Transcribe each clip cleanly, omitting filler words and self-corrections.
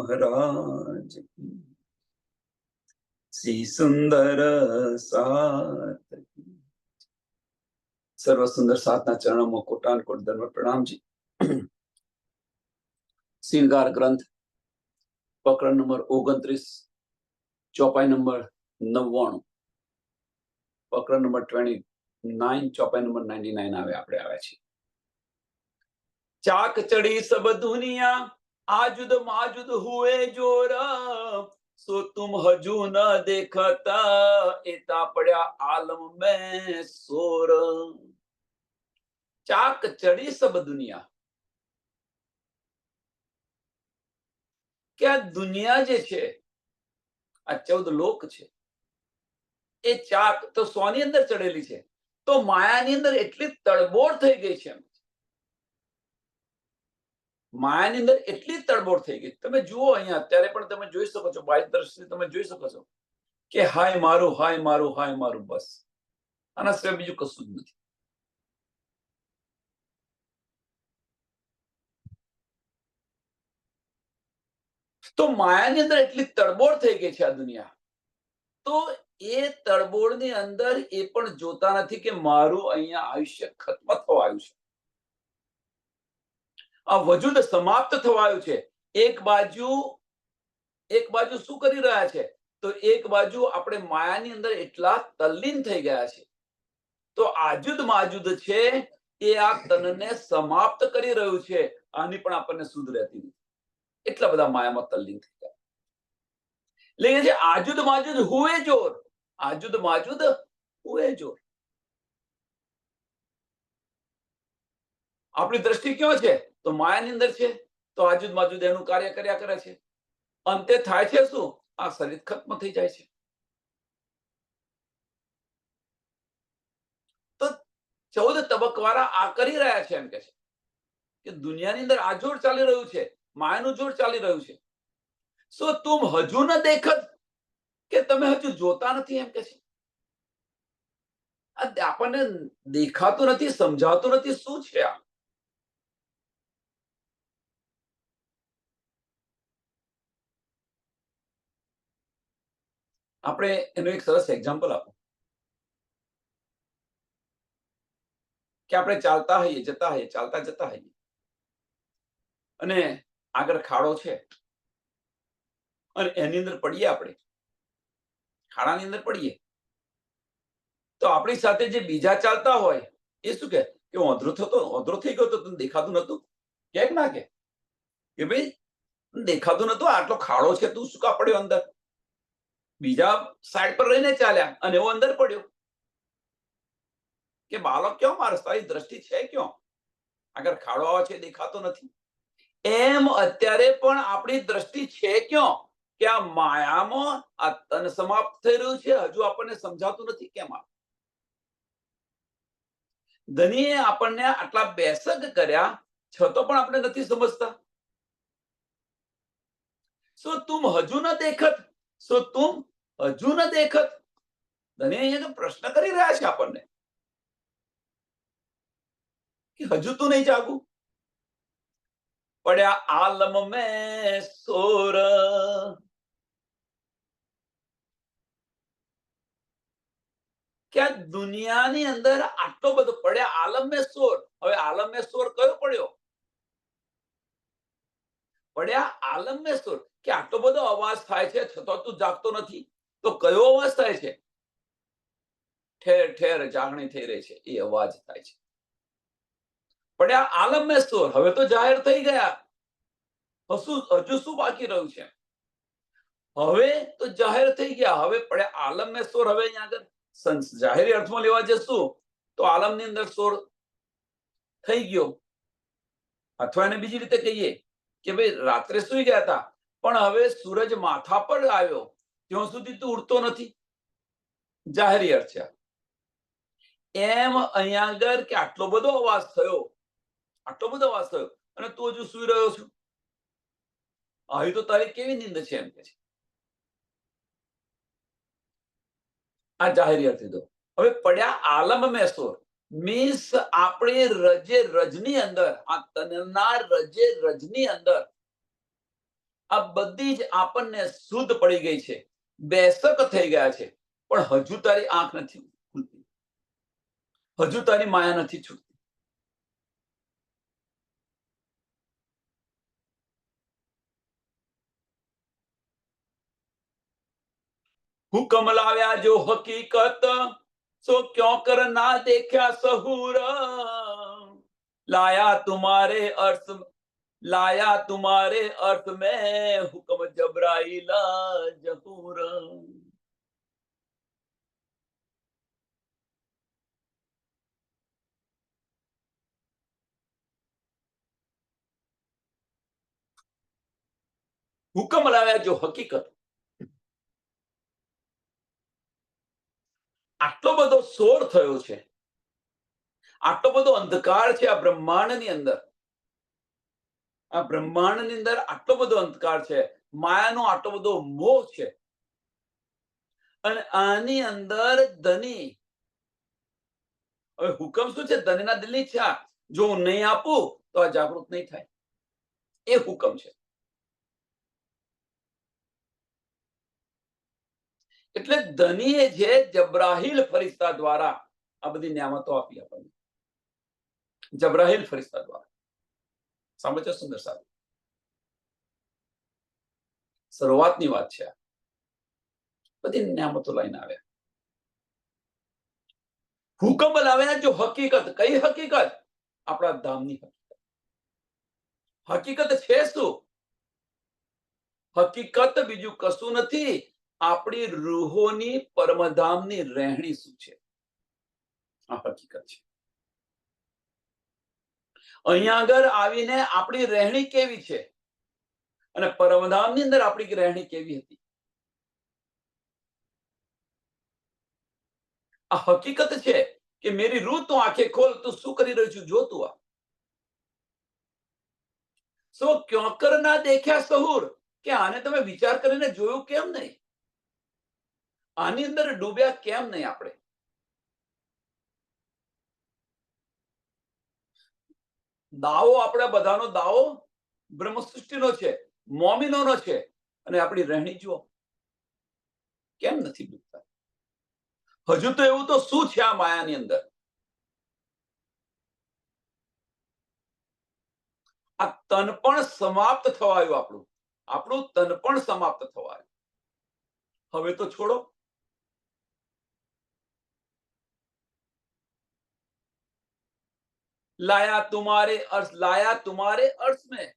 महाराज की, श्री सुंदर सात की। सर्व सुंदर सातना चरणों में कोटान कोट धर्म प्रणाम जी। श्रृंगार ग्रंथ प्रकरण नंबर 29, चौपाई नंबर 99, प्रकरण नंबर 29, चौपाई नंबर 99 आवे આપણે આવ્યા છીએ। ચાક ચડી સબ દુનિયા आजुद माजुद हुए जोर, सो तुम हजू न देखता, एता पड़ा आलम में सोर। चाक चढ़ी सब दुनिया, क्या दुनिया जे छे आ 14 लोक छे ए चाक तो सोनी अंदर चढ़ेली छे, तो मायानी अंदर એટલી તડબોળ થઈ ગઈ છે, માયાની અંદર એટલી તડબોળ થઈ ગઈ। તમે જુઓ અહીંયા અત્યારે પણ તમે જોઈ શકો છો, બાહ્ય દ્રષ્ટિથી તમે જોઈ શકો છો કે હાય મારું, હાય મારું, હાય મારું, બસ આના સિવાય બીજું કશું જ નથી। તો માયાની અંદર એટલી તડબોળ થઈ ગઈ છે આ દુનિયા, તો એ તડબોળની અંદર એ પણ જોતા નથી કે મારું અહીંયા આયુષ્ય ખત્મ થવા આવ્યું છે, આ વજૂદ સમાપ્ત થવા આવ્યું છે। એક બાજુ શું કરી રહ્યા છે, તો એક બાજુ આપણે માયાની અંદર એટલા તલ્લીન થઈ ગયા છે, તો આજુદ માજુદ છે એ આ તનને સમાપ્ત કરી રહ્યું છે, આની પણ આપણને સુધ રહેતી નથી, એટલા બધા માયામાં તલ્લીન થઈ ગયા। એટલે જે આજુદ માજુદ હુએ જોર, આજુદ માજુદ હુએ જોર। આપણી દ્રષ્ટિ ક્યાં છે, તો માયાની અંદર છે, તો આજુદ માજુદ એનું કાર્ય કર્યા કરે છે। અંતે થાય છે શું, આ શરીર ખત્મ થઈ જાય છે। તો 14 તબકવાળા આ કરી રહ્યા છે, એમ કે છે કે દુનિયાની અંદર આ જોર ચાલી રહ્યું છે, માયાનું જોર ચાલી રહ્યું છે। સો તુમ હજુ ન દેખત, કે તમે હજુ જોતા નથી, એમ કે છે। આપણને દેખાતું નથી, સમજાતું નથી શું છે આ। આપણે એનું એક સરસ એક્ઝામ્પલ આપો કે આપણે ચાલતા હોઈએ, જતા હોઈએ, ચાલતા જતા હોઈએ અને આગળ ખાડો છે અને એની અંદર પડીએ, આપણે ખાડાની અંદર પડીએ, તો આપણી સાથે જે બીજા ચાલતા હોય એ શું કે હું અંધળો થઈ ગયો, તો તને દેખાતું નતું, કે ના કે ભાઈ દેખાતું નતું, આટલો ખાડો છે, તું શું કા પડ્યો અંદર? બીજા સાઈડ પર રહીને ચાલ્યા અને એવો અંદર પડ્યો કે બાળક ક્યાં, મારે તારી દ્રષ્ટિ છે ક્યાં, આગળ ખાડો આવે છે દેખાતો નથી। એમ અત્યારે પણ આપણી દ્રષ્ટિ છે ક્યાં, કે આ માયામાં આ તન સમાપ્ત થઈ રહ્યું છે, હજુ આપણને સમજાતું નથી કેમ। ધનીએ આપણને આટલા બેસક કર્યા છતાં પણ આપણે નથી સમજતા। શું તુમ હજુ ન દેખત, શું તુમ હજુ ન દેખત, ધની અહીંયા પ્રશ્ન કરી રહ્યા છે આપણને કે હજુ તું નહીં જાગું, પડ્યા આલમ મેં સોર। કે આ દુનિયાની અંદર આટલો બધો પડ્યા આલમ મેં સોર। હવે આલમ મેં સોર કયો પડ્યો? પડ્યા આલમ મેં સોર, કે આટલો બધો અવાજ થાય છે છતાં તું જાગતો નથી, તો કયો અવાજ થાય છે? ઠેર ઠેર જાગણી થઈ રહી છે, એ અવાજ થાય છે। પડ્યા આલમ મેં સોર, હવે તો જાહેર થઈ ગયા, હજુ શું બાકી રહ્યું છે? હવે તો જાહેર થઈ ગયા, હવે પડ્યા આલમ મેં સોર। હવે અહીંયા આગળ જાહેરી અર્થમાં લેવા જશું તો આલમની અંદર સોર થઈ ગયો, અથવા એને બીજી રીતે કહીએ કે ભાઈ રાત્રે સુઈ ગયા હતા પણ હવે સૂરજ માથા પર આવ્યો ત્યાં સુધી તું ઉડતો નથી, જાહેરી અર્થ છે। એમ અહીંયા આગળ કે આટલો બધો અવાજ થયો, આટલો બધો અવાજ થયો અને તું હજુ સુઈ રહ્યો છું, આવી તો તારી કેવી નીંદ છે, એમ કે છે। આ જાહેરી અર્થ લીધો। હવે પડ્યા આલમ મેં સોર મીન્સ આપણે રજે રજની અંદર, આ તનના રજે રજની અંદર આ બધી જ આપણને શુદ્ધ પડી ગઈ છે, બેસક થઈ ગયા છે, પણ હજુ તારી આંખ નથી ખુલતી, હજુ તારી માયા નથી છૂટતી. હુકમ લાવ્યા જો હકીકત, સો ક્यों कर ना देखा सहूर, लाया तुम्हारे अर्थ, लाया तुम्हारे अर्थ में हुक्म जबराइला जहूर. હુકમ લાવ્યા જો હકીકત. આટલો બધો શોર થયો છે, આટલો બધો અંધકાર છે આ બ્રહ્માંડની અંદર, આ બ્રહ્માંડની અંદર આટલો બધો અંધકાર છે, માયાનો આટલો બધો મોહ છે, અને આની અંદર ધની, હવે હુકમ શું છે? ધનીના દિલની ઈચ્છા. જો હું નહીં આપું તો આ જાગૃત નહીં થાય, એ હુકમ છે. એટલે ધનીએ જે જબ્રાહીલ ફરિશ્તા દ્વારા આ બધી નિયામતો આપી આપણને, જબ્રાહીલ ફરિશ્તા દ્વારા. સાંભળજો સુંદર સાહેબ, શરૂઆતની વાત છે, બધી નિયામતો લઈને આવ્યા. હુકમ લાવ્યા જો હકીકત. કઈ હકીકત? આપણા ધામની હકીકત. હકીકત છે શું? હકીકત બીજું કશું નથી, આપણી રૂહોની પરમધામની રહેણી શું છે, આ હકીકત છે. અહીંયા આગળ આવીને આપણી રહેણી કેવી છે, અને પરમધામની અંદર આપણી રહેણી કેવી હતી, આ હકીકત છે. કે મેરી રૂહ તું આંખે ખોલ, તું શું કરી રહ્યો છું જો તું આ. સો ક્यों कर ना देखा सहूर, કે આને તમે વિચાર કરીને જોયું કેમ નહીં, આની અંદર ડૂબ્યા કેમ નહીં આપણે. દાવો આપણે બધાનો દાવો બ્રહ્મ સૃષ્ટિનો છે, મોમિનોનો છે, અને આપણી રહેણી જુઓ કેમ નથી ડૂબતા. હજુ તો એવું તો શું છે આ માયાની અંદર? આ તન પણ સમાપ્ત થવા આવ્યું, આપણું આપણું તન પણ સમાપ્ત થવા આવ્યું. હવે તો છોડો. લાયા તુમારે અર્થ, લાયા તુમારે અર્થ મેં,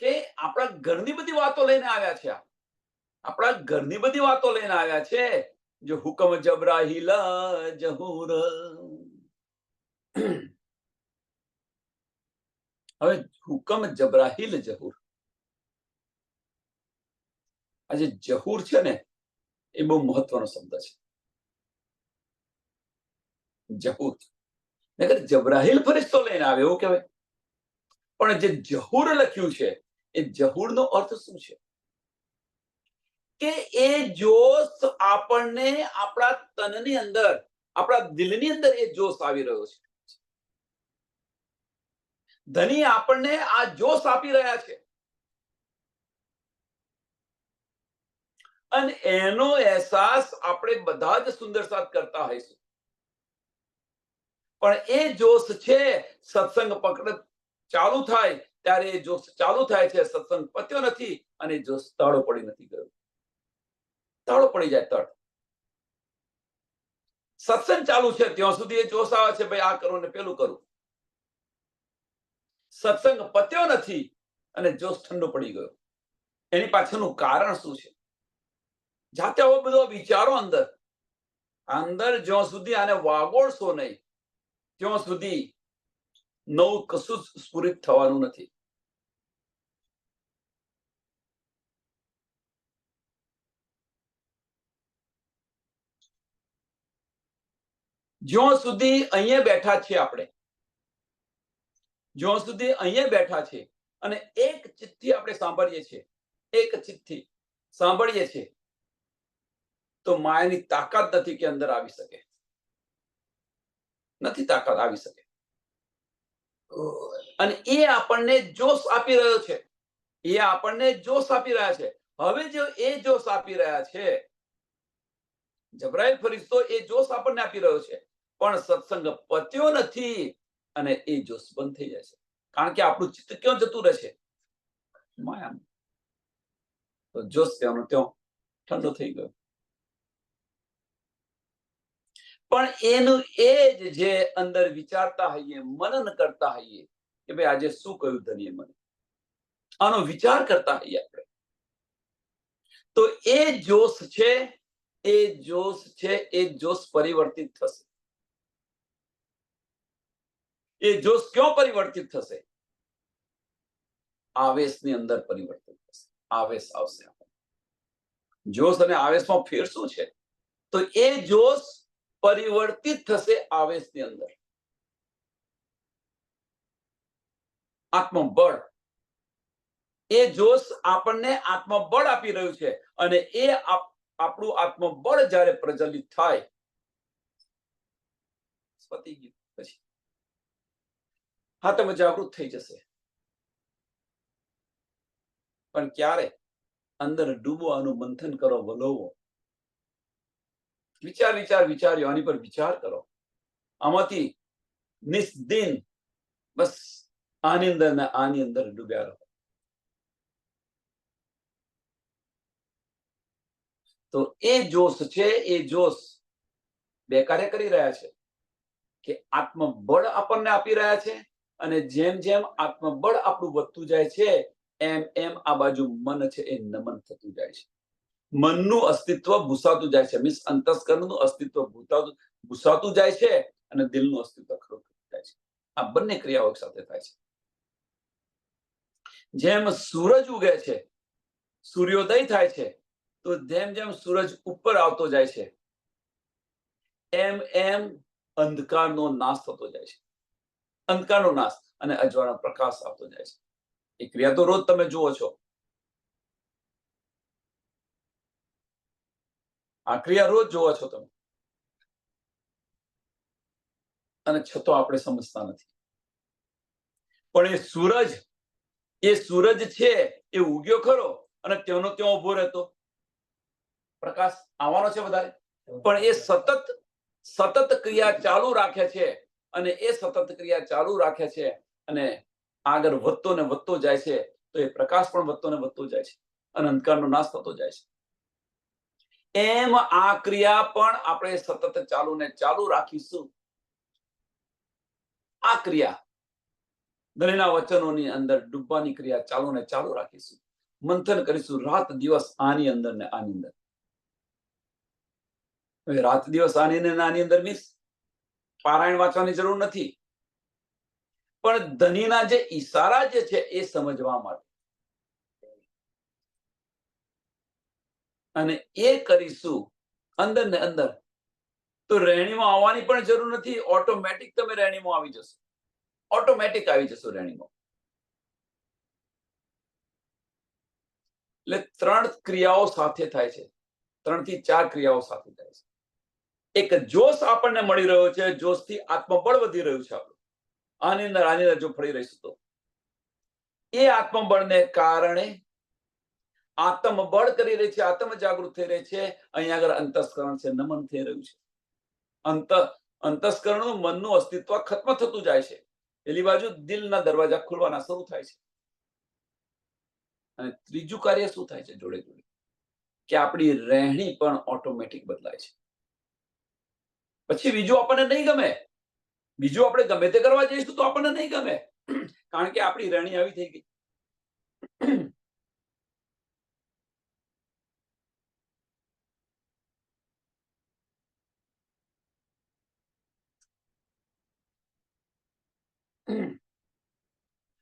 કે આપણા ઘરની બધી વાતો લઈને આવ્યા છે, આપણા ઘરની બધી વાતો લઈને આવ્યા છે. જો હુકમ જબરાહીલ જહૂર. હવે હુકમ જબરાહીલ જહૂર, આ જે જહૂર છે ને, એ બહુ મહત્વનો શબ્દ છે. જહૂર નગર જબરાહીલ ફરિશ્તો લઈને આવે એવું કહેવાય, પણ જે જહૂર લખ્યું છે, એ જહૂરનો અર્થ શું છે? કે એ જોશ આપણને આપણા તનની અંદર, આપણા દિલની અંદર એ જોશ આવી રહ્યો છે. ધની આપણને આ જોશ આપી રહ્યા છે, અને એનો અહેસાસ આપણે બધા જ સુંદર સાથ કરતા હોઈશું. પણ એ જોશ છે, સત્સંગ પકડ ચાલુ થાય ત્યારે એ જોશ ચાલુ થાય છે, સત્સંગ પત્યો નથી, અને જોશ તાળો પડી નથી ગયો. તાળો પડી જાય તળ. સત્સંગ ચાલુ છે ત્યાં સુધી એ જોશ આવે છે, ભાઈ આ કરું ને પેલું કરું. સત્સંગ પત્યો નથી અને જોશ ઠંડો પડી ગયો. એની પાછળનું કારણ શું છે? જાતે આવો બધો વિચારો અંદર અંદર જ્યાં સુધી આને વાગોળશો નહીં, ત્યાં સુધી નવું કશું સ્ફુરિત થવાનું નથી. જ્યાં સુધી અહીંયા બેઠા છીએ આપણે, જ્યાં સુધી અહીંયા બેઠા છે અને એક ચિત્તથી આપણે સાંભળીએ છીએ, એક ચિત્તથી સાંભળીએ છીએ, તો માયાની તાકાત નથી કે અંદર આવી શકે, નથી તાકાત આવી શકે. અને એ આપણને જોશ આપી રહ્યો છે. એ આપણને જોશ આપી રહ્યા છે. હવે જો એ જોશ આપી રહ્યા છે, જબરાઈલ ફરિશ્તો એ જોશ આપણને આપી રહ્યો છે, પણ સત્સંગ પત્યો નથી અને એ જોશ બંધ થઈ જાય છે. કારણ કે આપણું ચિત્ત ક્યાં જતું રહેશે? માયામાં. તો જોશ ત્યાંનો ત્યાં ઠંડો થઈ ગયો. પણ એનું એ જ જે અંદર વિચારતા હોઈએ, મનન કરતા હોઈએ કે ભાઈ આજે શું કહ્યું ધણીએ મને, આનો વિચાર કરતા હોઈએ આપણે, તો એ જોશ છે, એ જોશ છે, એ જોશ પરિવર્તિત થશે. એ જોશ ક્યાં પરિવર્તિત થશે? આવેશની અંદર પરિવર્તિત થશે. આવેશ આવશે. જોશ અને આવેશમાં ફેર શું છે? તો એ જોશ પરિવર્તિત થશે આવેશની અંદર. આત્મબળ, એ જોશ આપણને આત્મબળ આપી રહ્યું છે અને એ આપણું આત્મબળ જ્યારે પ્રજ્વલિત થાય, પતી ગયું. પછી હા, તમે જાગૃત થઈ જશે. પણ ક્યારે? અંદર ડૂબો, આનું મંથન કરો, વલોવો, વિચાર્યો, આની પર વિચાર કરો. આમાંથી નિસ્દિન બસ આની અંદર ને આની અંદર ડૂબ્યા રહો. તો એ જોશ છે, એ જોશ બે કાર્ય કરી રહ્યા છે કે આત્મબળ આપણને આપી રહ્યા છે અને જેમ જેમ આત્મબળ આપણું વધતું જાય છે એમ એમ આ બાજુ મન છે એ નમન થતું જાય છે. મનનું અસ્તિત્વ ભૂસાતું જાય છે, મીન્સ અંતસ્કરણનું અસ્તિત્વ ભૂસાતું જાય છે અને દિલનું અસ્તિત્વ ખરું થતું જાય છે. આ બંને ક્રિયાઓ એક સાથે થાય છે. જેમ સૂરજ ઉગે છે, સૂર્યોદય થાય છે, તો જેમ જેમ સૂરજ ઉપર આવતો જાય છે એમ એમ અંધકારનો નાશ થતો જાય છે. અંધકારનો નાશ અને અજવાળનો પ્રકાશ આવતો જાય છે. એ ક્રિયા તો રોજ તમે જુઓ છો. આ ક્રિયા રોજ જોવો છો તમે, અને છતાં આપણે સમજતા નથી. પણ એ સૂરજ છે એ ઉગ્યો ખરો અને તેનો ત્યાં ઉભો રહેતો પ્રકાશ આવવાનો છે વધારે, પણ એ સતત ક્રિયા ચાલુ રાખે છે અને એ સતત ક્રિયા ચાલુ રાખે છે અને આગળ વધતો ને વધતો જાય છે, તો એ પ્રકાશ પણ વધતો ને વધતો જાય છે અને અંધકારનો નાશ થતો જાય છે. એમ આ ક્રિયા પણ આપણે સતત ચાલુ ને ચાલુ રાખીશું. આ ક્રિયા ધણીના વચનોની અંદર ડૂબવાની ક્રિયા ચાલુ ને ચાલુ રાખીશું. મંથન કરીશું રાત દિવસ આની અંદર ને આની અંદર. રાત દિવસ આની ને આની અંદર મીન્સ પારાયણ વાંચવાની જરૂર નથી, પણ ધનીના જે ઈશારા જે છે એ સમજવા માટે, અને એ કરીશું અંદર ને અંદર, તો રહેણીમાં આવવાની પણ જરૂર નથી. ઓટોમેટિક તમે રહેણીમાં આવી જશો. ઓટોમેટિક આવી જશો રહેણીમાં. એટલે 3 ક્રિયાઓ સાથે થાય છે. 3 થી 4 ક્રિયાઓ સાથે થાય છે. એક જોશ આપણને મળી રહ્યો છે, જોશથી આત્મબળ વધી રહ્યું છે આપણું. આની અંદર જો ફરી રહીશું તો એ આત્મબળને કારણે આત્મબળ કરી રહી છે, આત્મ જાગૃત થઈ રહી છે. અહીંયા આગળ અંતસ્કરણ છે, નમન થઈ રહ્યું છે. અંતસ્કરણનું મનનું અસ્તિત્વ ખત્મ થતું જાય છે. પેલી બાજુ દિલના દરવાજા ખુલવાના શરૂ થાય છે. અને ત્રીજું કાર્ય શું થાય છે જોડે જોડે, કે આપણી રહેણી પણ ઓટોમેટિક બદલાય છે. પછી બીજું આપણને નહીં ગમે, બીજું આપણે ગમે તે કરવા જઈશું તો આપણને નહીં ગમે, કારણ કે આપણી રહેણી આવી થઈ ગઈ.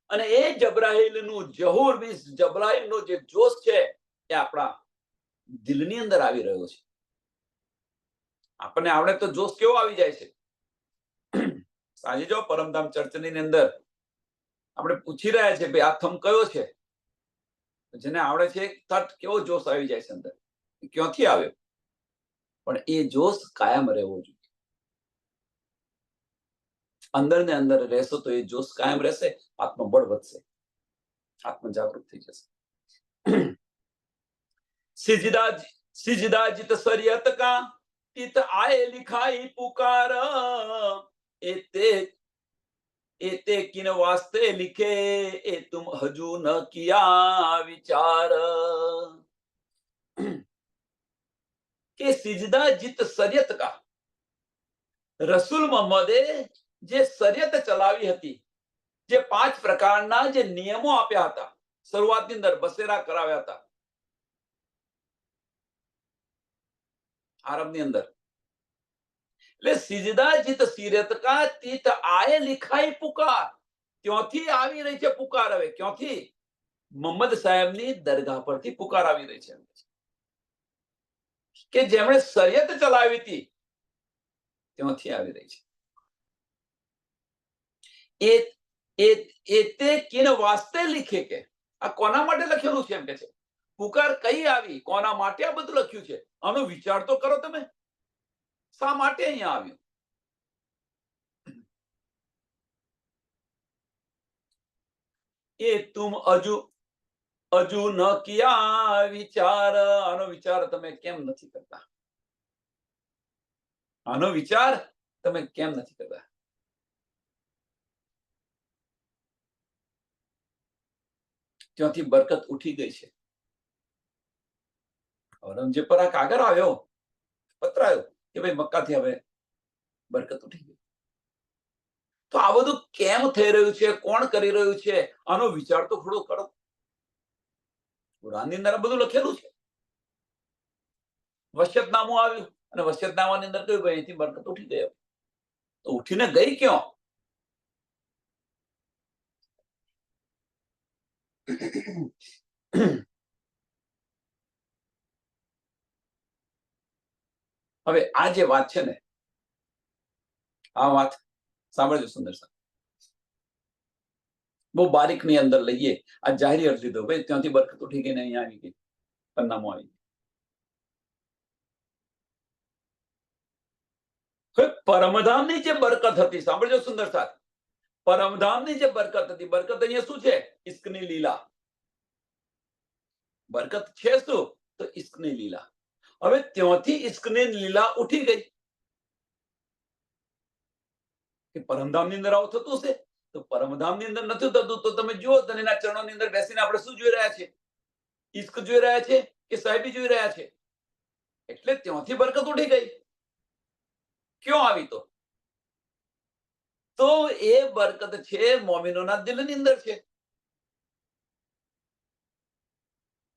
અને એ જબરાઈલનું જહૂર મીન્સ જબરાઈલનો જે જોશ છે એ આપણા દિલની અંદર આવી રહ્યો છે. આપણને આવડે તો જોશ કેવો આવી જાય છે. સાંજે જો પરમધામ ચર્ચની અંદર આપણે પૂછી રહ્યા છે ભાઈ આ થમ કયો છે, જેને આવડે છે તટ કેવો જોશ આવી જાય છે અંદર, ક્યાંથી આવ્યો? પણ એ જોશ કાયમ રહેવો જોઈએ. અંદર ને અંદર રહેશો તો એ જોશ કાયમ રહેશે, આત્મબળ વધશે, આત્મ જાગૃત થઈ જશે. सिजदा सिजदा जित सरियत का તિત આય લિખાઈ પુકાર, એતે એતે કિન વાસ્તે લિખે, એ તુમ હજુ ન કિયા વિચાર. કે સિજદા જીત સરિયત કા, રસૂલ મોહમ્મદે જે સરિયત ચલાવી હતી, જે 5 પ્રકારના જે નિયમો આપ્યા હતા, શરૂઆતની અંદર બસેરા કરાવ્યા હતા આરબની અંદર, એટલે સિજદા જીત સિરત કા તીત આય લિખાઈ પુકાર, ત્યાંથી આવી રહી છે પુકાર. હવે ક્યાંથી? મોહમ્મદ સાહેબની દરગાહ પરથી પુકાર આવી રહી છે કે જેમણે શરિયત ચલાવી હતી ત્યાંથી આવી રહી છે. એતે કિન વાસ્તે લિખે, કે આ કોના માટે લખેલું છે એમ કે છે. પુકાર કઈ આવી, કોના માટે આ બધું લખ્યું છે, આનો વિચાર તો કરો તમે. શા માટે અહીંયા આવ્યું? એ તુમ હજુ ન કિયા વિચાર, આનો વિચાર તમે કેમ નથી કરતા? આનો વિચાર તમે કેમ નથી કરતા? ત્યાંથી બરકત ઉઠી ગઈ છે. ઔરંગઝેબ પર આ કાગળ આવ્યો, પત્ર આવ્યો કે ભાઈ મક્કાથી હવે બરકત ઉઠી ગઈ. તો આ બધું કેમ થઈ રહ્યું છે, કોણ કરી રહ્યું છે, આનો વિચાર તો થોડો કરો. કુરાનની અંદર બધું લખેલું છે. વસિયતનામું આવ્યું અને વસિયતનામાની અંદર કહ્યું ભાઈ અહીંથી બરકત ઉઠી ગઈ. તો ઉઠીને ગઈ ક્યાં? હવે આ જે વાત છે ને, આ વાત સાંભળજો સુંદર સાહેબ, બહુ બારીક ની અંદર લઈએ. આ જાહેરી અર્થ લીધો, ભાઈ ત્યાંથી બરકત ઉઠી ગઈ ને અહીંયા આવી ગઈ, પન્નામું આવી ગઈ. પરમધામની જે બરકત હતી, સાંભળજો સુંદર સાહેબ, પરમધામની જે બરકત હતી, બરકત અહીંયા શું છે? ઇશ્કની લીલા. બરકત છે શું? તો ઇશ્કની લીલા. હવે ત્યાંથી ઇશ્કની લીલા ઉઠી ગઈ કે પરમધામની અંદર આવું થતું છે. તો પરમધામની અંદર નથી થતું તો તમે જુઓ તો એના ચરણોની અંદર બેસીને આપણે શું જોઈ રહ્યા છે? ઇશ્ક જોઈ રહ્યા છે કે સાહેબી જોઈ રહ્યા છે? એટલે ત્યાંથી બરકત ઉઠી ગઈ. ક્યાં આવી? તો એ બરકત છે મોમિનોના દિલની અંદર છે.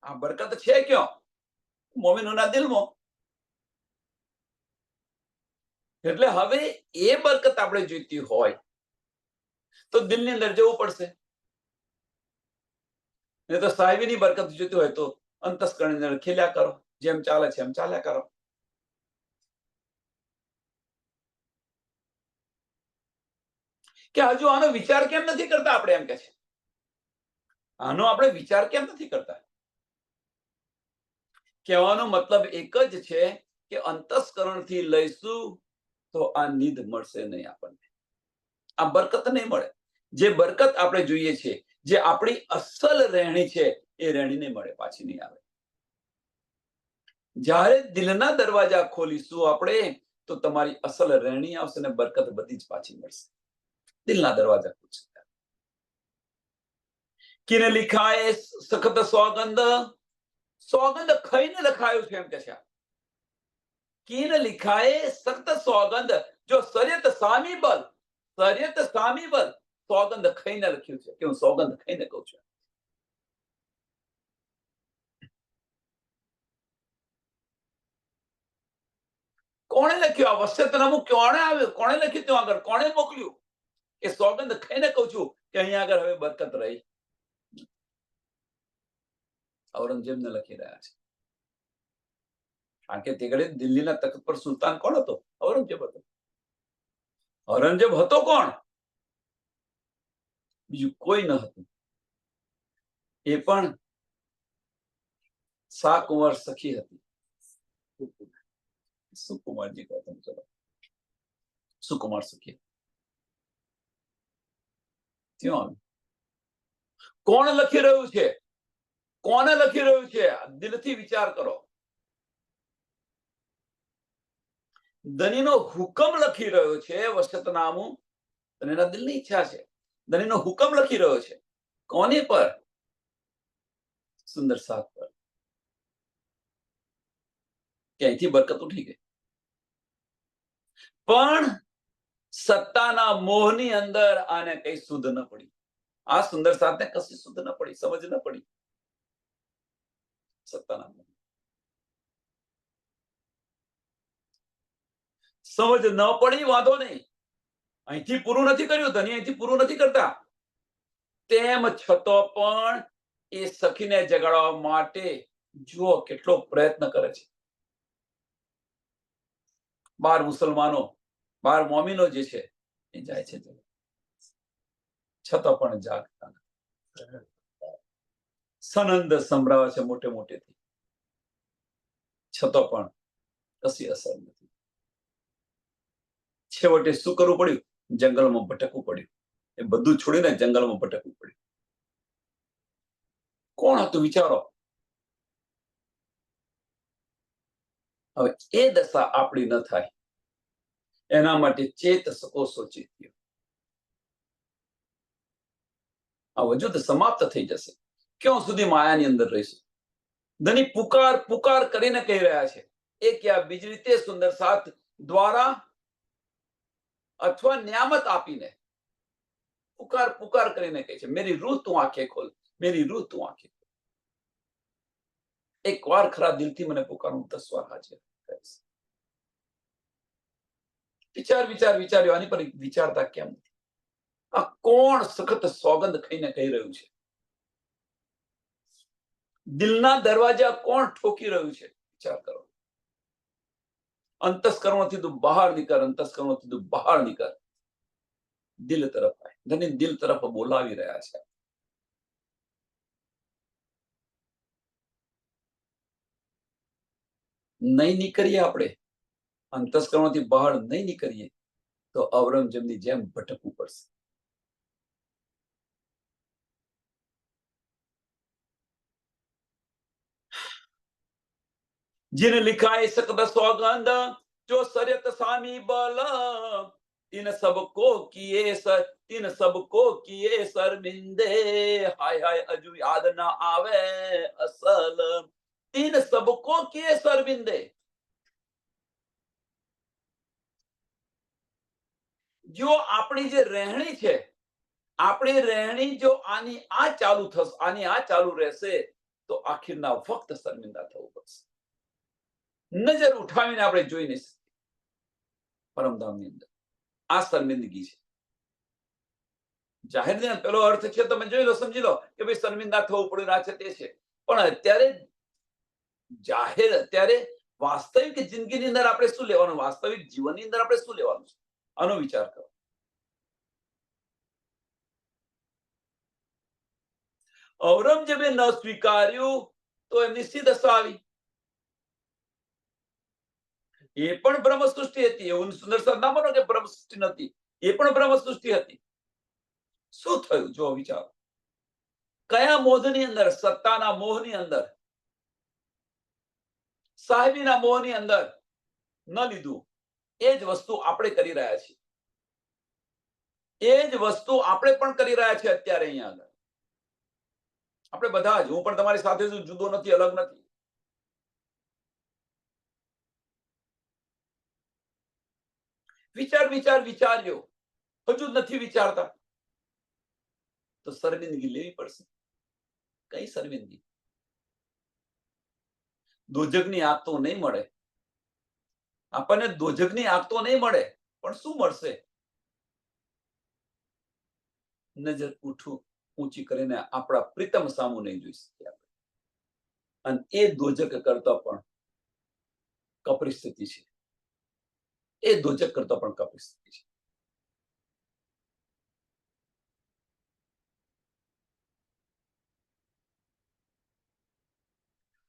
આ બરકત છે ક્યાં? મોમિનોના દિલમાં. એટલે હવે એ બરકત આપણે જોઈતી હોય તો દિલની અંદર જવું પડશે. નહીં તો સાહેબીની બરકત જોઈતી હોય તો અંતસ્કરણની અંદર ખેલ્યા કરો, જેમ ચાલે છે એમ ચાલ્યા કરો. કે હજુ આનો વિચાર કેમ નથી કરતા આપણે, એમ કે છે. આનો આપણે વિચાર કેમ નથી કરતા? કહેવાનો મતલબ એક જ છે કે અંતસ્કરણથી લઈશું તો આ નિધ મળશે નહીં આપણને, આ બરકત નહીં મળે. જે બરકત આપણે જોઈએ છે, જે આપણી અસલ રહેણી છે, એ રહેણી નહીં મળે, પાછી નહીં આવે. જ્યારે દિલના દરવાજા ખોલીશું આપણે તો તમારી અસલ રહેણી આવશે ને બરકત બધી જ પાછી મળશે. દિલના દરવાજા ખુલશે. કિને લિખાય સખત સોગંદ, સોગંદ ખાઈને લખાયું છે એમ કે છે. કિન લિખાય સખ્ત સોગંદ, જો શરીયત સામી બલ, શરીયત સામી બલ સોગંદ ખાઈને લખ્યું છે કે હું સોગંદ ખાઈને કહું છું. કોણે લખ્યું? આ વસિયતનામું કોણે આવ્યું? કોણે લખ્યું? ત્યાં આગળ કોણે મોકલ્યું? કે સોગંદ ખાઈને કહું છું કે અહીંયા આગળ હવે બરકત રહી. ઔરંગઝેબને લખી રહ્યા છે. કારણ કે તે ઘડી દિલ્હીના તખ્ત પર સુલતાન કોણ હતો? ઔરંગઝેબ હતો. ઔરંગઝેબ હતો કોણ? બીજું કોઈ ન હતું. એ પણ શાકુંવર સખી હતી. સુકુમારજી કહો તમે, ચલો સુકુમાર સખી. ત્યાં કોણ લખી રહ્યું છે? કોને લખી રહ્યું છે? દિલથી વિચાર કરો. ધનીનો હુકમ લખી રહ્યો છે વસતનામું. ધનીના દિલની ઈચ્છા છે. ધનીનો હુકમ લખી રહ્યો છે. કોની પર? સુંદર સાત પર. ક્યાંયથી બરકત ઉઠી ગઈ. પણ સત્તાના મોહની અંદર આને કઈ સુધ ન પડી. આ સુંદર સાતને કશી સુધ ન પડી, સમજ ન પડી. સત્તાના મોહ. સમજ ન પડી, વાંધો નહીં. અહીંથી પૂરું નથી કર્યું, ધની અહીંથી પૂરું નથી કરતા. તેમ છતાં પણ એ સખીને જગાડવા માટે જુઓ કેટલો પ્રયત્ન કરે છે. 12 મુસલમાનો, 12 મોમીનો જે છે એ જાય છે, છતાં પણ જાગતા નથી. સનંદ સંભળાવે છે મોટે મોટેથી, છતાં પણ કશી અસર નથી. છેવટે શું કરવું પડ્યું? જંગલમાં ભટકવું પડ્યું. એ બધું છોડીને જંગલમાં ભટકવું પડ્યું. કોણ હતું વિચારો? હવે એ દશા આપણી ન થાય એના માટે ચેત શકો સોચિત્ય. આ વજૂદ સમાપ્ત થઈ જશે. ક્યાં સુધી માયાની અંદર રહીશું? ધની પુકાર પુકાર કરીને કહી રહ્યા છે. એ ક્યાં બીજી રીતે સુંદર સાત દ્વારા અથવા નિયામત આપીને પુકાર પુકાર કરીને કહે છે, મેરી રૂહ તું આંખે ખોલ, મેરી રૂહ તું આંખે ખોલ. એક વાર ખરા દિલથી મને પુકારું, 10 વાર હાજર કરીશ. વિચાર્યો આની પર વિચારતા કેમ નથી? આ કોણ સખત સોગંદ ખાઈને કહી રહ્યું છે? દિલના દરવાજા કોણ ઠોકી રહ્યું છે? વિચાર કરો. અંતસ્કરણોથી તું બહાર નીકળ, અંતસ્કરણોથી તું બહાર નીકળ. દિલ તરફ આય. ધની દિલ તરફ બોલાવી રહ્યા છે. નહીં નીકળીએ આપણે, અંતસ્કરણોથી બહાર નહીં નીકળીએ તો ઔરંગઝેબની જેમ ભટકવું પડશે. जिन लिखाए सकद सौगंध जो सरियत सामी बल तीन सबको किए शर्मिंदे हाय हाय अजू याद ना आवे असल तीन सबको किए शर्मिंदे. જો આપણી જે રહેણી છે, આપણી રહેણી જો આની આ ચાલુ થશે, આની આ ચાલુ રહેશે તો આખિરના વખત શર્મિંદા થવું પડશે. નજર ઉઠાવીને આપણે જોઈ નહીં શકીએ પરમધામની અંદર. આ શર્મિંદગી છે. જાહેર પેલો અર્થ છે, તમે જોઈ લો, સમજી લો કે ભાઈ શર્મિંદા થવું પડ્યું, આ છે તે છે. પણ અત્યારે જાહેર, અત્યારે વાસ્તવિક જિંદગીની અંદર આપણે શું લેવાનું? વાસ્તવિક જીવનની અંદર આપણે શું લેવાનું છે? આનો વિચાર કરો. ઔરંગઝેબે ન સ્વીકાર્યું તો એમની સી દશા આવી. એ પણ બ્રહ્મ સૃષ્ટિ હતી. એવું સુંદર સાત ના બનો કે બ્રહ્મ સૃષ્ટિ નથી. એ પણ બ્રહ્મ સૃષ્ટિ હતી. શું થયું? જો વિચારો. કયા મોહની અંદર? સત્તાના મોહની અંદર, સાહેબીના મોહની અંદર ન લીધું. એ જ વસ્તુ આપણે કરી રહ્યા છીએ. એ જ વસ્તુ આપણે પણ કરી રહ્યા છીએ અત્યારે અહીંયા આગળ. આપણે બધા જ, હું પણ તમારી સાથે જુદો નથી, અલગ નથી. વિચાર્યો, હજુ નથી વિચારતા તો શર્મિંદગી લેવી પડશે. કઈ શર્મિંદગી? દોજકની આગ તો નહીં મળે આપણને, દોજકની આગ તો નહીં મળે, પણ શું મળશે? નજર ઊંચી કરીને આપણા પ્રીતમ સામું નહીં જોઈ શકીએ આપણે. અને એ દોજક કરતા પણ કપરી સ્થિતિ છે. એ દોજક કરતા પણ કપરી સ્થિતિ છે.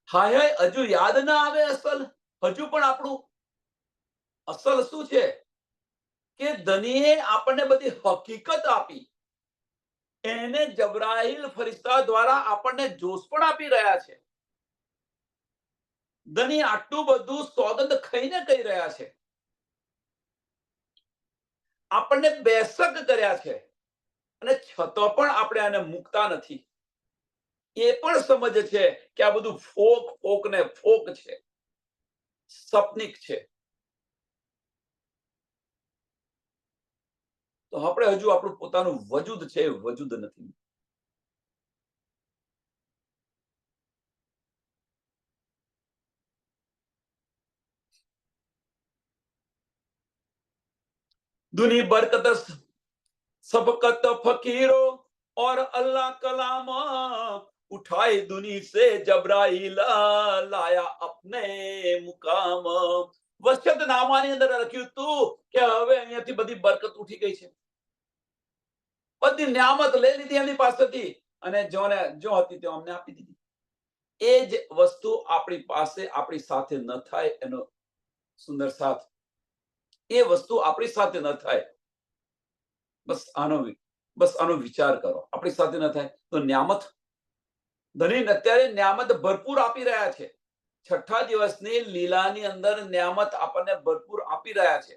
હાય હાય હજુ યાદ ના આવે અસલ. હજુ પણ આપણું અસલ શું છે કે ધનીએ આપણને બધી હકીકત આપી. એને જબરાઈલ ફરિશ્તા દ્વારા આપણને જોશ પણ આપી રહ્યા છે. ધણી આટલું બધું સોગંદ ખાઈને કહી રહ્યા છે, આપણને બેશક કર્યા છે, અને છતાં પણ આપણે આને મૂકતા નથી. એ પણ સમજ છે કે આ બધું ફોક ને ફોક છે, સપનિક છે. તો આપણે હજુ આપણું પોતાનું વજૂદ છે એ વજૂદ નથી. दुनी बरकत सबकत फकीरो और अल्लाह कलाम उठाए दुनी से जबराइल लाया अपने मुकाम. વસત નામાની અંદર લખ્યું હતું કે હવે અહીંયાથી બધી બરકત ઉઠી ગઈ છે, બધી નિયામત લઈ લીધી એમની પાસેથી, અને જો હતી તે અમને આપી દીધી. એ જ વસ્તુ આપણી પાસે આપણી સાથે ન થાય એનો સુંદર સાથ. એ વસ્તુ આપણી સાથે ન થાય, બસ આનો વિચાર કરો. આપણી સાથે ન થાય તો નિયામત, ધણી અત્યારે નિયામત ભરપૂર આપી રહ્યા છે. છઠ્ઠા દિવસની લીલાની અંદર નિયામત આપણને ભરપૂર આપી રહ્યા છે.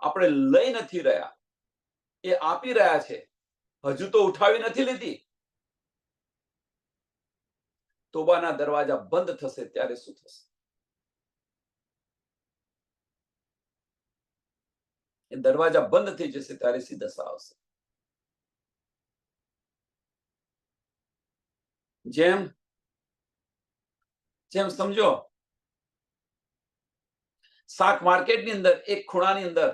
આપણે લઈ નથી રહ્યા, એ આપી રહ્યા છે. હજુ તો ઉઠાવી નથી લીધી. તોબાના દરવાજા બંધ થશે ત્યારે શું થશે? એ દરવાજા બંધ થઈ જશે ત્યારે સી દશા આવશે. જેમ સમજો, શાક માર્કેટની અંદર એક ખૂણાની અંદર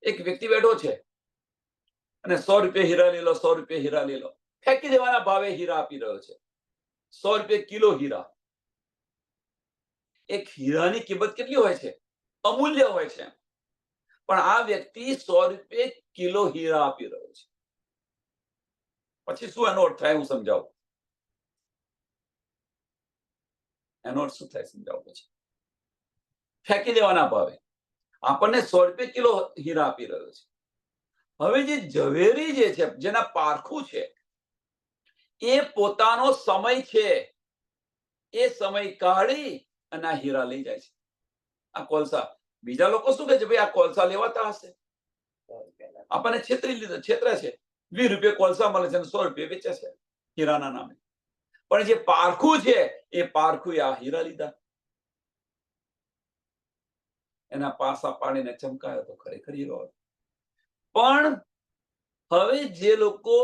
એક વ્યક્તિ બેઠો છે અને 100 રૂપિયા હીરા લઈ લો, 100 રૂપિયા હીરા લઈ લો, ફેંકી દેવાના ભાવે હીરા આપી રહ્યો છે. 100 રૂપિયા કિલો હીરા. એક હીરાની કિંમત કેટલી હોય છે? અમૂલ્ય હોય છે. પણ આ વ્યક્તિ 100 રૂપિયા કિલો હીરા આપી રહ્યો છે. પછી શું એનો અર્થ થાય હું સમજાવું. એનો અર્થ શું થાય સમજાવું. પછી ફેંકી દેવાના ભાવે આપણને 100 રૂપિયા કિલો હીરા આપી રહ્યો છે. હવે જે ઝવેરી જે છે, જેના પારખું છે, એ પોતાનો સમય છે, એ સમય કાઢી અને આ હીરા લઈ જાય છે. આ કોલસા, બીજા લોકો શું કહે છે, ભાઈ આ કોલસા લેવાતા હશે, આપણને છેતરે છે. 20 રૂપિયા કોલસા મળે છે અને 100 રૂપિયા વેચે છે હીરાના નામે. પણ જે પારખું છે, એ પારખું આ હીરા લીધા, એના પાસા પાડીને ચમકાયો તો ખરેખર હીરો. પણ હવે જે લોકો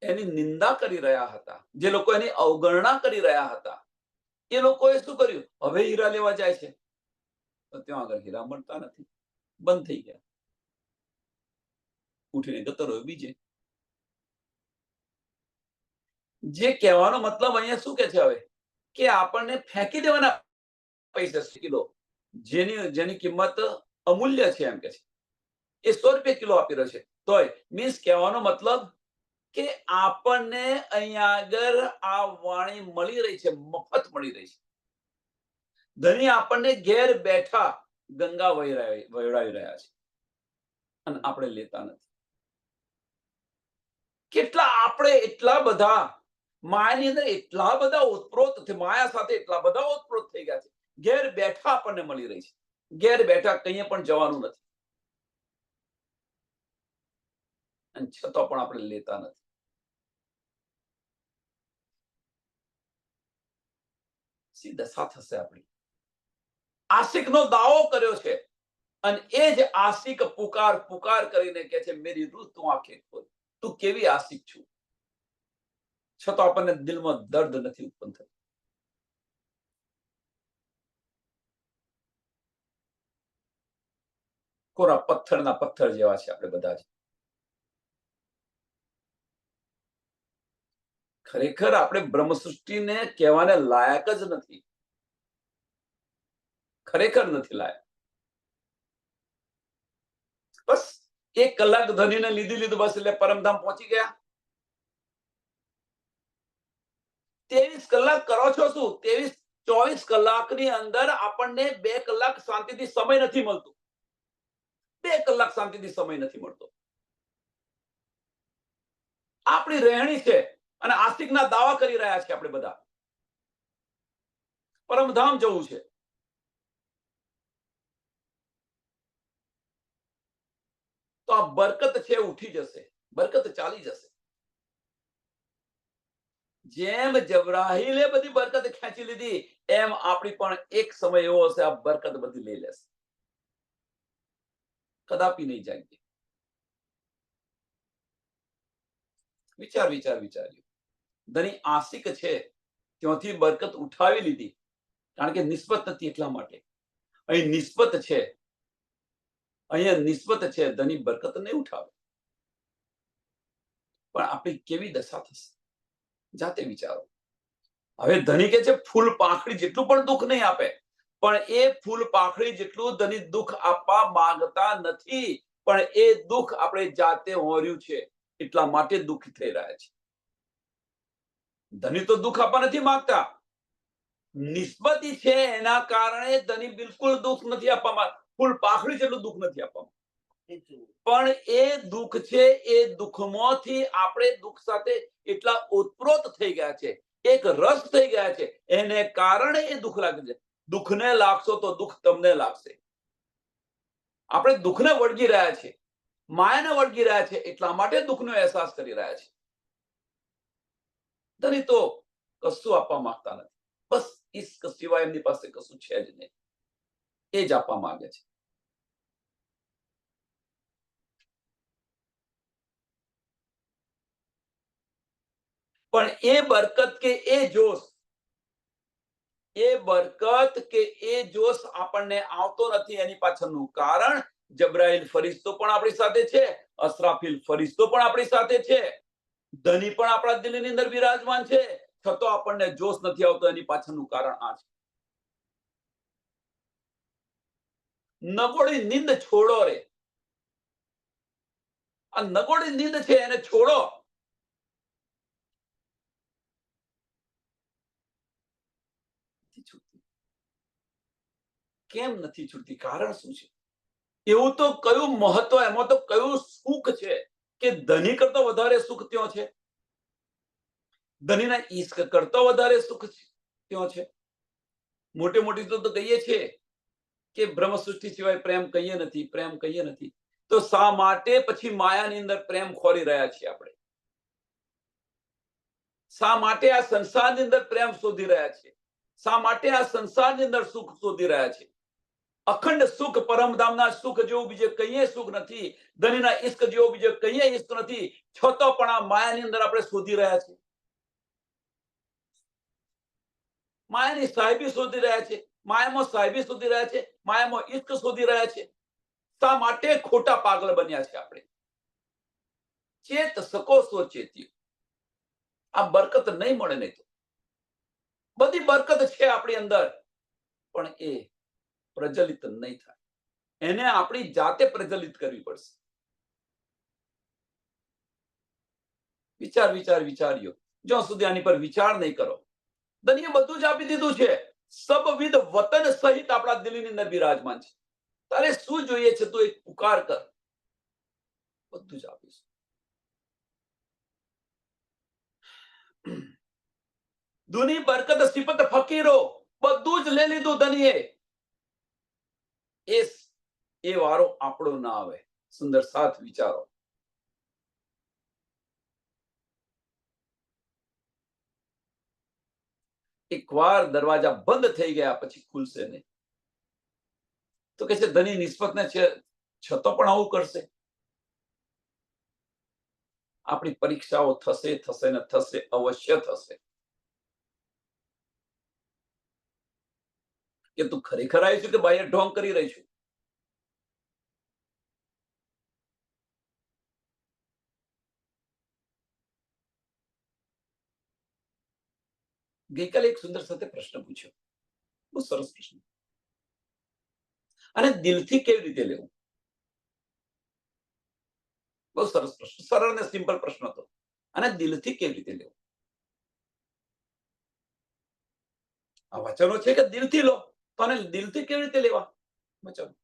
એની નિંદા કરી રહ્યા હતા, જે લોકો એની અવગણના કરી રહ્યા હતા, એ લોકોએ શું કર્યું? હવે હીરા લેવા જાય છે તો ત્યાં આગળ હીરા મળતા નથી, બંધ થઈ ગયા, ઉઠીને જતો રહ્યો બીજે. જે કહેવાનો મતલબ અહીંયા શું કે છે હવે, કે આપણને ફેંકી દેવાના પૈસા કિલો, જેની કિંમત અમૂલ્ય છે, એમ કે છે, એ 100 રૂપિયા કિલો આપી રહ્યો છે. તોય મીન્સ કહેવાનો મતલબ કે આપણને અહીંયા આગળ આ વાણી મળી રહી છે, મફત મળી રહી છે. ધણી આપણને ઘેર બેઠા ગંગા વહેવડાવી રહ્યા છે અને આપણે લેતા નથી. કેટલા આપણે એટલા બધા માયાની અંદર એટલા બધા ઓતપ્રોત, માયા સાથે એટલા બધા ઓતપ્રોત થઈ ગયા છે. ઘેર બેઠા આપણને મળી રહી છે, ઘેર બેઠા કંઈ પણ જવાનું નથી, અને છતાં પણ આપણે લેતા નથી. સીધા સાથ હશે આપણી. આશિકનો દાવો કર્યો છે, અને એ જ આશિક પુકાર કરીને કે છે, મેરી રૂહ તું આંખે ખોલ, તું કેવી આશિક છું. છતાં આપણને દિલમાં દર્દ નથી ઉત્પન્ન થતું. કોરા પથ્થરના પથ્થર જેવા છે આપણે બધા જ. ખરેખર આપણે બ્રહ્મ સૃષ્ટિને કહેવાને લાયક જ નથી, ખરેખર નથી લાયક. બસ 1 કલાક ધનીને લીધું બસ, એટલે પરમધામ પહોંચી ગયા. 23 કલાક કરો છો શું? 24 કલાકની અંદર આપણને 2 કલાક શાંતિથી સમય નથી મળતો, 2 કલાક શાંતિથી સમય નથી મળતો. આપણી રહેણી છે અને આસ્તિકના દાવા કરી રહ્યા છે આપણે બધા. પરમધામ જવું છે. તો આ બરકત છે ઉઠી જશે, બરકત ચાલી જશે. જેમ જબ્રાહીલે બધી બરકત ખેંચી લીધી, એમ આપણી પણ એક સમય એવો હશે આ બરકત બધી લઈ લેશે. કદાપી નહીં જાય. વિચાર્યું. ધણી આશિક છે, ત્યાંથી બરકત ઉઠાવી લીધી, કારણ કે નિસ્બત નથી એટલા માટે. અહીં નિસ્બત છે, અહીંયા નિસ્બત છે, ધણી બરકત નહીં ઉઠાવે. પણ આપણી કેવી દશા થશે, જાતે વિચારો. હવે ધણી કે છે ફૂલ પાંખડી જેટલું પણ દુઃખ નહીં આપે, પણ એ ફૂલ પાંખડી જેટલું ધણી દુઃખ આપવા માંગતા નથી, પણ એ દુઃખ આપણે જાતે હોર્યું છે, એટલા માટે દુઃખી થઈ રહ્યા છે. ધણી તો દુઃખ આપવા નથી માંગતા, નિસ્બતી છે એના કારણે ધણી બિલકુલ દુઃખ નથી આપવામાં, ફૂલ પાંખડી જેટલું દુઃખ નથી આપવામાં. પણ એ દુઃખ છે, એ દુઃખમાંથી આપણે દુઃખ સાથે એટલા ઓતપ્રોત થઈ ગયા છે, એક રસ થઈ ગયા છે, એને કારણે એ દુઃખ લાગે છે. દુઃખને લાગશો તો દુઃખ તમને લાગશે. આપણે દુઃખને વળગી રહ્યા છે, માયાને વળગી રહ્યા છે, એટલા માટે દુઃખનો અહેસાસ કરી રહ્યા છે. ધણી તો કશું આપવા માંગતા નથી, બસ ઈશ્ક સિવાય એમની પાસે કશું છે જ નહીં, એ જ આપવા માંગે છે. પણ એ બરકત કે એ જોશ, એ બરકત કે એ જોશ આપણને આવતો નથી. એની પાછળનું કારણ જબ્રાઈલ ફરિશ્તો પણ આપણી સાથે છે, અસરાફીલ ફરિશ્તો પણ આપણી સાથે છે, ધણી પણ આપણા દિલની અંદર બિરાજમાન છે, છતાં આપણને જોશ નથી આવતો. એની પાછળનું કારણ આ છે. નગોડી નીંદ છોડો રે, આ નગોડી નીંદ છે એને છોડો. કેમ નથી છૂટતી? કારણ શું છે? એવું તો કયું મહત્વ, એમાં તો કયું સુખ છે કે ધણી કરતા વધારે સુખ ત્યાં છે? ધણીના ઈશ્ક કરતા વધારે સુખ ત્યાં છે? મોટી મોટી તો કહીએ છીએ કે બ્રહ્મ સૃષ્ટિ સિવાય પ્રેમ કહીએ નથી, પ્રેમ કહીએ નથી. તો શા માટે પછી માયાની અંદર પ્રેમ ખોરી રહ્યા છીએ આપણે? શા માટે આ સંસારની અંદર પ્રેમ શોધી રહ્યા છે? શા માટે આ સંસારની અંદર સુખ શોધી રહ્યા છે? અખંડ સુખ, પરમધામના સુખ જેવું બીજે કહીએ સુખ નથી, ધણીના ઈશ્ક જેવો બીજે કહીએ ઈશ્ક નથી, છતાં પણ આ માયાની અંદર આપણે શોધી રહ્યા છીએ. માયાની સાહેબી શોધી રહ્યા છે, માયામાં સાહેબી શોધી રહ્યા છે, માયામાં ઈશ્ક શોધી રહ્યા છે. શા માટે ખોટા પાગલ બન્યા છે આપણે? ચેત સકો સો ચેત્યું. આ બરકત નહીં મળે. નહીં તો બધી બરકત છે આપણી અંદર, પણ એ પ્રજ્વલિત નહીં થાય. એને આપણી જાતે પ્રજ્વલિત કરવી પડશે. વિચાર્યો જ્યાં સુધી આની પર વિચાર નહીં કરો. ધણીએ બધું જ આપી દીધું છે, સબવિધ વતન સહિત આપણા દિલની અંદર બિરાજમાન છે. તારે શું જોઈએ છે? તું એક પુકાર કર, બધું જ આપીશ. દુની બરકત સિફત ફકીરો, બધું જ લઈ લીધું ધણીએ. એ વારો આપણો ના આવે. સુંદર સાથ વિચારો. એકવાર દરવાજા બંધ થઈ ગયા પછી ખુલશે નહીં. તો કે છે ધણી નિસ્બતને છે, છતાં પણ આવું કરશે. આપણી પરીક્ષાઓ થશે ને થશે, અવશ્ય થશે. કે તું ખરેખર આવી છું કે બાહ્ય ઢોંગ કરી રહી છું? ગઈકાલે એક સુંદર સાથે પ્રશ્ન પૂછ્યો, બહુ સરસ પ્રશ્ન. અને દિલથી કેવી રીતે લેવું? બહુ સરસ પ્રશ્ન, સરળ ને સિમ્પલ પ્રશ્ન હતો. અને દિલથી કેવી રીતે લેવું? આ વચનો છે કે દિલથી લો, તો આને દિલથી કેવી રીતે લેવા વચનો?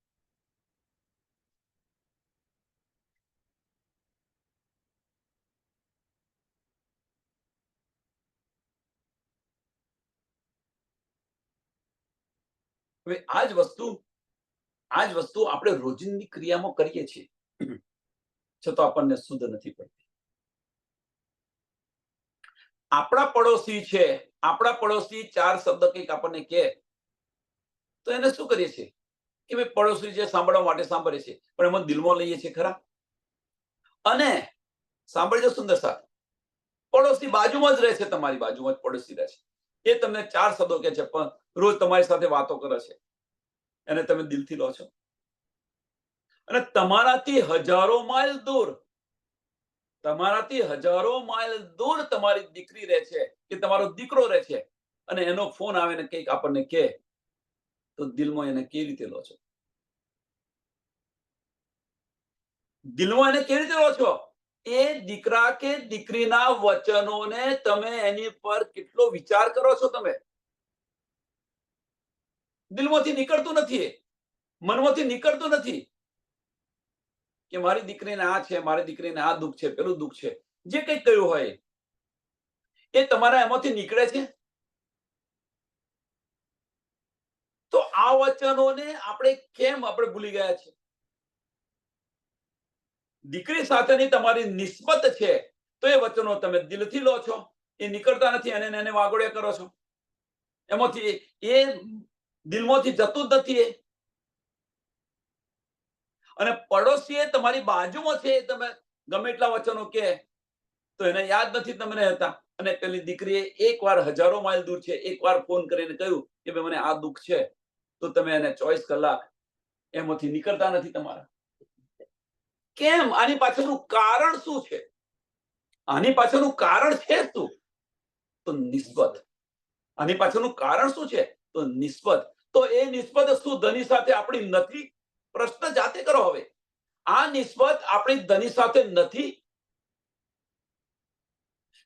હવે આ જ વસ્તુ આપણે રોજિંદી ક્રિયામાં કરીએ છીએ, છતાં આપણને શુદ્ધ નથી પડતી. આપણા પડોશી 4 શબ્દ કંઈક આપણને કહે, તો એને શું કરીએ છીએ કે ભાઈ પડોશી જે સાંભળવા માટે સાંભળે છે, પણ એમાં દિલમાં લઈએ છીએ ખરા? અને સાંભળજો સુંદર સાથ, પડોશી બાજુમાં જ રહે છે, તમારી બાજુમાં જ પડોશી રહે છે, એ તમને 4 શબ્દો કહે છે, પણ રોજ તમારી સાથે વાતો કરે છે, એને તમે દિલથી લો છો? અને તમારાથી હજારો માઇલ દૂર તમારી દીકરી રહે છે કે તમારો દીકરો રહે છે, અને એનો ફોન આવે ને કંઈક આપણને કહે, તો દિલમાં એને કેવી રીતે લો છો? દિલમાં એને કેવી રીતે લો છો? એ દીકરા કે દીકરીના વચનોને તમે એની પર કેટલો વિચાર કરો છો? તમે દિલમાંથી નીકળતું નથી, મનમાંથી નીકળતું નથી કે મારી દીકરીને આ છે, મારી દીકરીને આ દુઃખ છે, પેલું દુઃખ છે, જે કંઈક કહ્યું હોય એ તમારા એમાંથી નીકળે છે? તો આ વચનોને આપણે ભૂલી ગયા છે? દીકરી સાથેની તમારી નિસ્બત છે, તો એ વચનો તમે દિલથી લો છો, એ નીકળતા નથી, એને વાગોળ્યા કરો છો, એમાંથી એ દિલમાંથી જતું જ નથી. અને પડોશી તમારી બાજુમાં છે, તમે ગમે એટલા વચનો કે, તો એને યાદ નથી તમને હતા. અને પેલી દીકરીએ એકવાર હજારો માઇલ દૂર છે, એકવાર ફોન કરીને કહ્યું કે ભાઈ મને આ દુઃખ છે, તો તમે એને 24 કલાક એમાંથી નીકળતા નથી તમારા. કેમ? આની પાછળનું કારણ શું છે? આની પાછળનું કારણ છે શું? તો નિસ્બત. આની પાછળનું કારણ શું છે? તો નિસ્બત. તો એ નિસ્બત શું ધની સાથે આપણી નથી? પ્રશ્ન જાતે કરો. હવે આ નિસ્બત આપણી ધની સાથે નથી?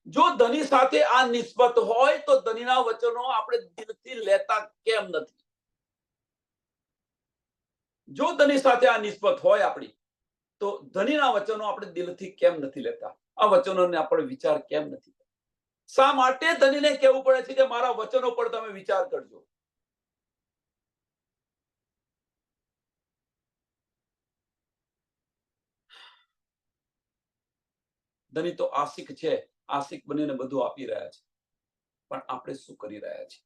જો ધની સાથે આ નિસ્બત હોય, તો ધનીના વચનો આપણે દિલથી લેતા કેમ નથી? જો ધની સાથે આ નિસ્બત હોય આપણી, તો ધનીના વચનો આપણે દિલથી કેમ નથી લેતા? આ વચનોને આપણે વિચાર કેમ નથી? શા માટે ધનીને કહેવું પડે છે કે મારા વચનો પર તમે વિચાર કરજો? ધની તો આશિક છે, આશિક બનીને બધું આપી રહ્યા છે, પણ આપણે શું કરી રહ્યા છીએ?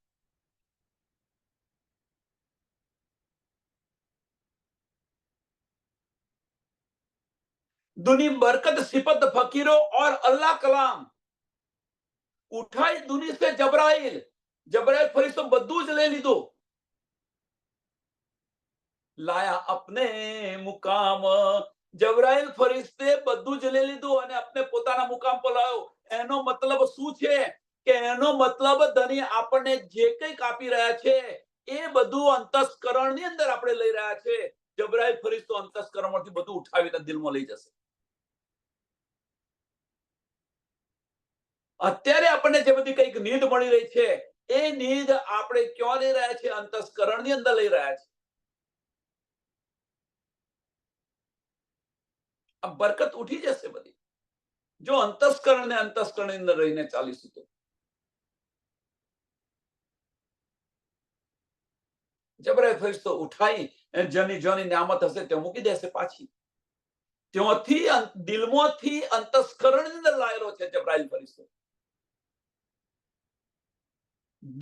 दुनी बरकत सिफत फकीरों और अल्लाह कलाम उठाई दुनी से जबराइल फरिश्तो બધું જ લઈ લીધું, લાયા अपने मुकाम. જબરાઈલ ફરિશ્તે બધું જ લઈ લીધું અને अपने પોતાના મુકામ પર લાવ્યો. એનો મતલબ શું છે? કે એનો મતલબ ધની આપણને જે કંઈક આપી રહ્યા છે, એ બધું અંતસ્કરણની અંદર આપણે લઈ રહ્યા છે. જબરાઈલ ફરિશ્તો અંતસ્કરણમાંથી બધું ઉઠાવીને દિલમાં લઈ જશે. અત્યારે આપણને જે બધી કંઈક નીંદ મળી રહી છે, એ નીંદ આપણે ક્યાં લઈ રહ્યા છે? અંતસ્કરણની અંદર લઈ રહ્યા છે. આ બરકત ઉઠી જશે બધી, જો અંતસ્કરણની અંદર રહીને ચાલીશું તો. જબરાઈ ફરિશ્તો ઉઠાઈ જેની નિયામત હશે તે મૂકી દેશે પાછી. ત્યાંથી દિલમાંથી અંતસ્કરણની અંદર લાયેલો છે જબરાઈલ ફરિશ્તો.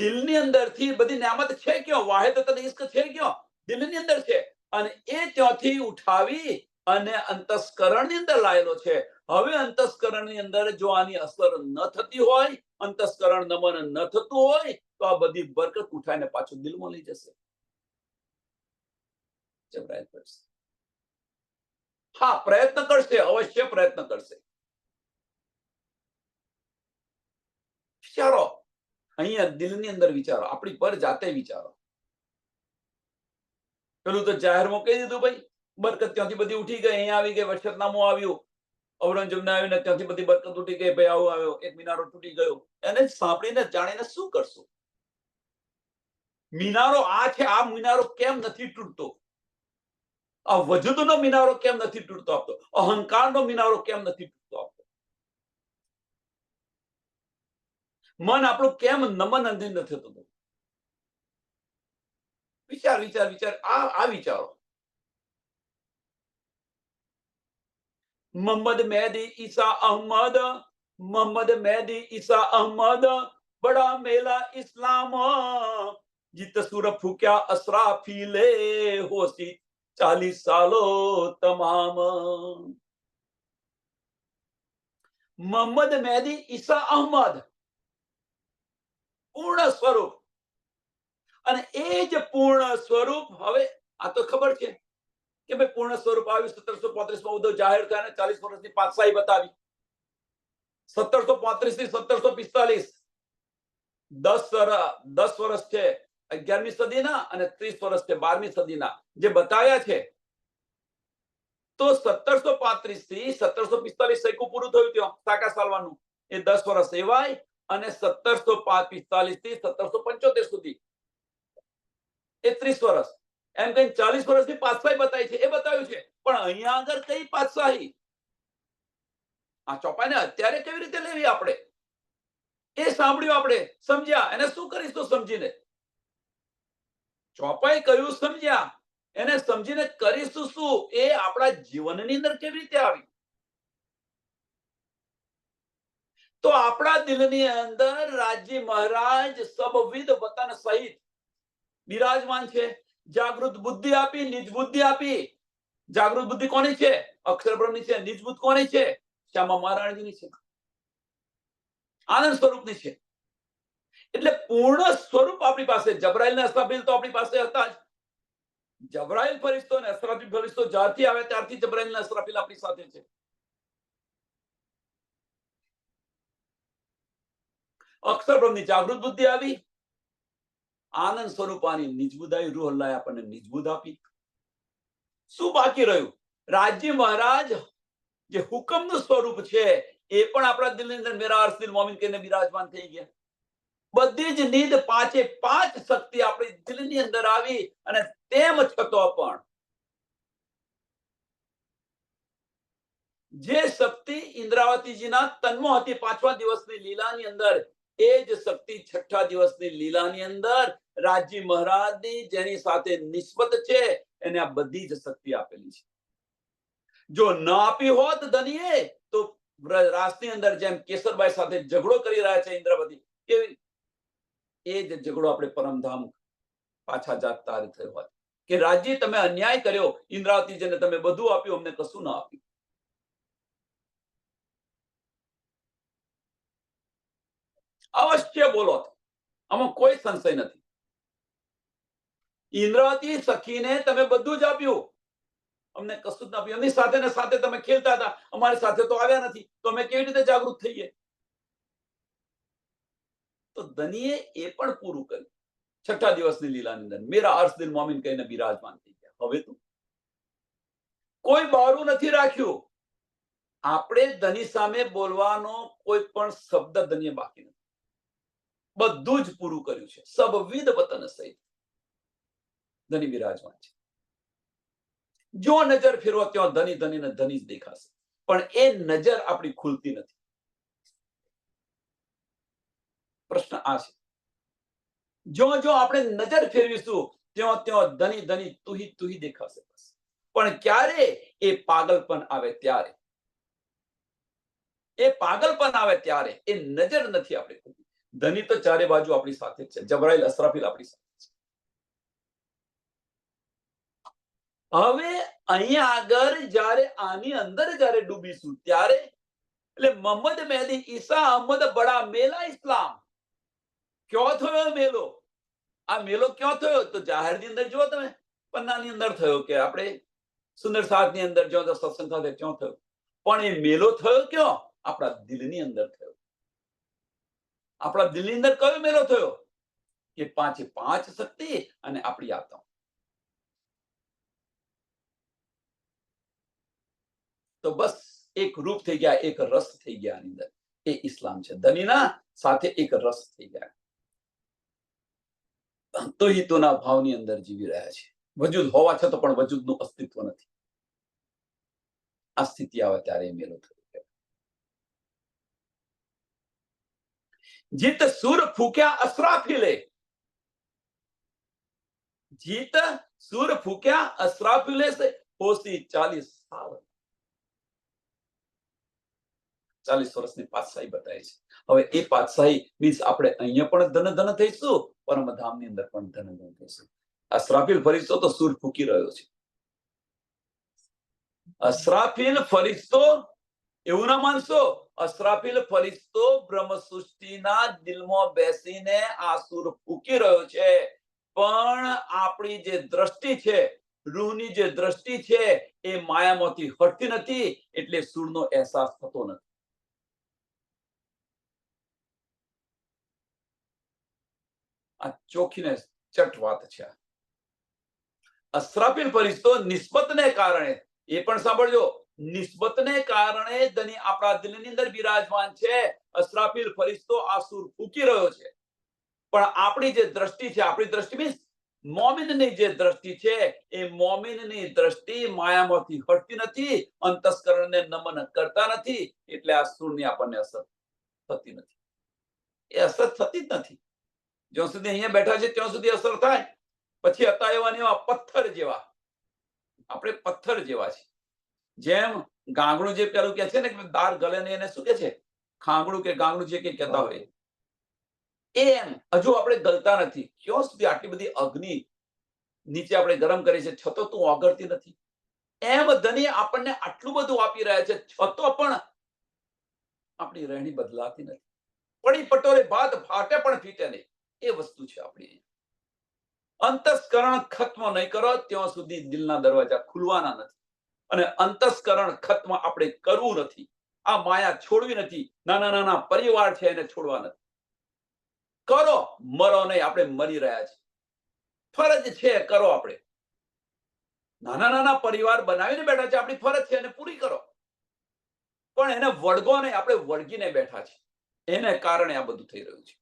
દિલની અંદરથી બધી નિયામત છે ક્યાં? વાહિદત ઇશ્ક છે ક્યાં? દિલની અંદર છે. અને એ ત્યાંથી ઉઠાવી અને અંતસ્કરણની અંદર લાયેલો છે. હવે અંતસ્કરણની અંદર જો આની અસર ન થતી હોય, અંતસ્કરણ નમન ન થતું હોય, તો આ બધી બરકત ઉઠાઈને પાછું દિલમાં લઈ જશે. જબરાઈલ ફરિશ્તો હા પ્રયત્ન કરશે, અવશ્ય પ્રયત્ન કરશે. વિચારો, અહીંયા દિલની અંદર વિચારો, આપણી પર જાતે વિચારો. પેલું તો જાહેરમાં કહી દીધું ભાઈ, બરકત ત્યાંથી બધી ઉઠી ગઈ, અહીંયા આવી ગઈ, વસિયતનામું આવ્યું, ઔરંગઝેબને આવીને ત્યાંથી બધી બરકત ઉઠી ગઈ, ભાઈ આવું આવ્યો, એક મિનારો તૂટી ગયો. એને સાંભળીને જાણીને શું કરશું? મિનારો આ છે, આ મિનારો કેમ નથી તૂટતો? આ વજૂદનો મિનારો કેમ નથી તૂટતો આપતો? અહંકારનો મિનારો કેમ નથી તૂટતો આપતો? મન આપણું કેમ નમન નથી થતું? વિચાર વિચાર વિચાર આ વિચારો. मोहम्मद मेहदी ईसा अहमद, मोहम्मद मेहदी ईसा अहमद, बड़ा मेला इस्लाम, जित सुर फूक्या असराफीले, होसी 40 सालो તમામ. મોહમ્મદ મેહદી ઈસા અહમદ પૂર્ણ સ્વરૂપ, અને એ જ પૂર્ણ સ્વરૂપ હવે આ તો ખબર છે કે ભાઈ પૂર્ણ સ્વરૂપ આવ્યું 1735 માં ઉદ્ધવ જાહેર થયા અને 40 વર્ષની પાતશાહી બતાવી. 1735 થી 1745 10 વર્ષ છે 11મી સદીના અને 30 વર્ષ છે 12મી સદીના જે બતાવ્યા છે. તો 1735 થી 1745 સૈકું પૂરું થયું ત્યાં સાકા સાલવાનું, એ 10 વર્ષ એવાય, અને 1745 થી 1775 સુધી એ 30 વર્ષ, એમ કઈ 40 વર્ષની પાતશાહી બતાવી છે, એ બતાવ્યું છે. પણ અહીંયા આગળ કઈ પાતશાહી? આ ચોપાઈને અત્યારે કેવી રીતે લેવી આપણે, એ સાંભળ્યું, આપણે સમજ્યા. એને શું કરીશું સમજીને? ચોપાઈ કયું સમજ્યા, એને સમજીને કરીશું શું, એ આપણા જીવનની અંદર કેવી રીતે આવી? તો આપણા દિલની અંદર રાજી મહારાજ સબવિધ વતન સહિત બિરાજમાન છે. જાગૃત બુદ્ધિ આપી, નિજ બુદ્ધિ આપી. જાગૃત બુદ્ધિ કોની છે? અક્ષર બ્રહ્મની છે. નિજ બુદ્ધિ કોની છે? શ્યામા મહારાજની છે, આનંદ સ્વરૂપની છે. એટલે પૂર્ણ સ્વરૂપ આપણી પાસે. જબરાઈલ ને અસરાફીલ તો આપણી પાસે હતા જ. જબરાઈલ ફરિશ્તો અને અસરાફીલ ફરિશ્તો જ્યારથી આવે ત્યારથી જબરાઈલ ને અસરાફીલ આપણી સાથે છે. અક્ષર બ્રહ્મની જાગૃત બુદ્ધિ આવી, આનંદ સ્વરૂપાની નિજબુદ્ધ આવી, રૂહ અલ્લાહ આપણને નિજબુદ્ધ આપી. શું બાકી રહ્યું? રાજી મહારાજ જે હુકમનું સ્વરૂપ છે એ પણ આપણા દિલની અંદર મેરા અર્શ દિલ મોમિન કહીને બિરાજમાન થઈ ગયા. બધી જ નીંદ 5 શક્તિ આપણી દિલની અંદર આવી, અને તેમ છતાં પણ જે શક્તિ ઇન્દ્રાવતીજીના તન્મો હતી 5મા દિવસની લીલાની અંદર, એ જ શક્તિ 6ઠા દિવસની લીલાની અંદર રાજી મહારાજની જેની સાથે નિસ્બત છે એને આ બધી જ શક્તિ આપેલી છે. જો ન આપી હોત ધનીએ તો રાસની અંદર જેમ કેસરબાઈ સાથે ઝઘડો કરી રહ્યા છે ઇન્દ્રાવતી, કેવી એ જ ઝઘડો આપણે પરમધામ પાછા જાતા થયો હોત કે રાજી તમે અન્યાય કર્યો, ઇન્દ્રાવતીજીને તમે બધું આપ્યું, અમને કશું ના આપ્યું. અવશ્ય બોલો, આમાં કોઈ સંશય નથી. ઇન્દ્રાવતી સખીને તમે બધું જ આપ્યું, અમને કશું જ ના આપ્યું. એમની સાથે ને સાથે તમે ખેલતા હતા, અમારી સાથે તો આવ્યા નથી, તો અમે કેવી રીતે જાગૃત થઈએ? તો ધનીએ એ પણ પૂરું કર્યું. 6ઠા દિવસની લીલાની અંદર મેરા અર્શ દિલ મોમિન કહીને બિરાજમાન થઈ ગયા. હવે તો કોઈ બારું નથી રાખ્યું. આપણે ધની સામે બોલવાનો કોઈ પણ શબ્દ ધનીએ બાકી નથી. બધું જ પૂરું કર્યું છે. સબવિધ વતન સહિત ધની બિરાજમાન છે. જો નજર ફેરવો ત્યાં ધની ધની ને ધની જ દેખાશે, પણ એ નજર આપણી ખુલતી નથી. પ્રશ્ન આ છે. જો આપણે નજર ફેરવીશું ત્યાં ત્યાં ધની ધની તુહી દેખાશે. પણ ક્યારે? એ પાગલપન આવે ત્યારે. એ પાગલપન આવે ત્યારે. એ નજર નથી આપણે ખુલતી. ધની તો ચારે બાજુ આપણી સાથે છે. જબરાઈલ અસરાફીલ આપણી સાથે છે. હવે અહીંયા આગળ જ્યારે આની અંદર જ્યારે ડૂબીશું ત્યારે, એટલે મોહમ્મદ મેહદી ઈસા અહમદ બડા મેલા ઇસ્લામ. ક્યો થયો મેલો? આ મેલો ક્યાં થયો? તો જાહેરની અંદર જો તમે પન્નાની અંદર થયો, કે આપણે સુંદર સાતની અંદર જો સત્સંગ સાથે ક્યાં થયો? પણ એ મેલો થયો ક્યાં? આપણા દિલની અંદર થયો. આપણા દિલની અંદર કયો મેલો થયો? કે 5 શક્તિ અને આપણી આત્મા. તો બસ એક રૂપ થઈ ગયા, એક રસ થઈ ગયા આની અંદર. એ ઇસ્લામ છે. ધનીના સાથે એક રસ થઈ ગયા. તો હિતોના ભાવની અંદર જીવી રહ્યા છે. વજૂદ હોવા છતાં પણ વજૂદનું અસ્તિત્વ નથી. આ સ્થિતિ આવે ત્યારે એ મેલો થયો. જીત સુર ફૂક્યા અસરાફીલે, જીત સુર ફૂક્યા અસરાફીલે સે હોશી 40 સાલ. 40 વર્ષની પાતશાહી બતાવી છે. હવે એ પાતશાહી મીન્સ આપણે અહીંયા પણ ધન ધન થઈશું, પરમધામની અંદર પણ ધન ધન થઈશું. અસરાફીલ ફરિશ્તો તો સૂર ફૂકી રહ્યો છે. અસરાફીલ ફરિશ્તો, એવું ના માનશો, અસરાફીલ ફરિશ્તો બ્રહ્મ સૃષ્ટિના દિલમાં બેસીને આ સૂર ફૂકી રહ્યો છે. પણ આપણી જે દ્રષ્ટિ છે, રૂહની જે દ્રષ્ટિ છે, એ માયામાંથી હટતી નથી, એટલે સૂરનો અહેસાસ થતો નથી. આ ચોખીને ચટ વાત છે. અસરાફીલ ફરિશ્તો નિસ્બતને કારણે, એ પણ સાંભળજો, નિસ્બતને કારણે ધની આપણા દિલની અંદર બિરાજમાન છે. અસરાફીલ ફરિશ્તો આ સૂર ફૂકી રહ્યો છે. પણ આપણી જે દ્રષ્ટિ છે, આપણી દ્રષ્ટિ મીન્સ મોમિનની જે દ્રષ્ટિ છે, એ મોમિનની દ્રષ્ટિ માયામાંથી હટતી નથી, અંતસ્કરણને નમન કરતા નથી, એટલે આ સૂરની આપણને અસર થતી નથી. એ અસર થતી જ નથી. જ્યાં સુધી અહીંયા બેઠા છે ત્યાં સુધી અસર થાય, પછી હતા એવા ને એવા પથ્થર જેવા, આપણે પથ્થર જેવા છે. જેમ ગાંગડું જે પેલું કે છે ને કે દાર ગલે ને એને શું કે છે, ખાંગડું કે ગાંગડું જે કે કહેતા હોય, એમ હજુ આપણે ગલતા નથી. ક્યાં સુધી આટલી બધી અગ્નિ નીચે આપણે ગરમ કરી છે, છતો તું ઓગળતી નથી. એમ ધની આપણને આટલું બધું આપી રહ્યા છે, છતો પણ આપણી રહેણી બદલાતી નથી. પડી પટોરે ભાત ફાટે પણ ફીટે નહીં, એ વસ્તુ છે આપણી. અંતસ્કરણ ખત્મ નહીં કરો ત્યાં સુધી દિલના દરવાજા ખુલવાના નથી. અને અંતસ્કરણ ખત્મ આપણે કરવું નથી. આ માયા છોડવી નથી. નાના નાના પરિવાર છે એને છોડવા નથી. કરો, મરો નહીં. આપણે મરી રહ્યા છીએ, ફરજ છે કરો. આપણે નાના નાના પરિવાર બનાવીને બેઠા છે, આપણી ફરજ છે એને પૂરી કરો. પણ એને વળગો નહીં, આપણે વળગીને બેઠા છે. એને કારણે આ બધું થઈ રહ્યું છે.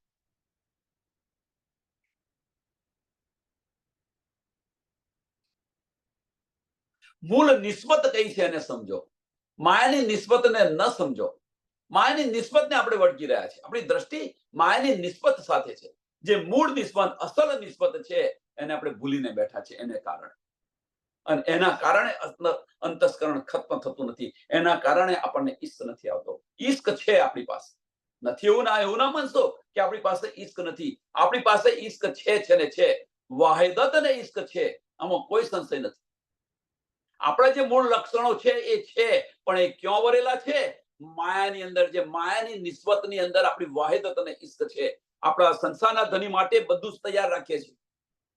મૂળ નિસ્બત કઈ છે એને સમજો. માયાની નિસ્બતને ન સમજો. માયાની નિસ્બતને આપણે વળગી રહ્યા છે. આપણી દ્રષ્ટિ માયાની નિસ્બત સાથે છે. જે મૂળ નિસ્બત, અસલ નિસ્બત છે, એને આપણે ભૂલીને બેઠા છે. એને કારણે, અને એના કારણે અંતસ્કરણ ખત્મ થતું નથી. એના કારણે આપણને ઈશ્ક નથી આવતો. ઈશ્ક છે આપણી પાસે, નથી એવું ના માનશો કે આપણી પાસે ઈશ્ક નથી. આપણી પાસે ઈશ્ક છે ને છે. વાહિદત અને ઈશ્ક છે, આમાં કોઈ સંશય નથી. આપણા જે મૂળ લક્ષણો છે એ છે, પણ એ ક્યાં વરેલા છે? માયાની અંદર. જે માયાની નિસ્બતની અંદર આપણી વાહિદત અને ઈશ્ક છે. આપણા સંસારના ધની માટે બધું જ તૈયાર રાખીએ છીએ.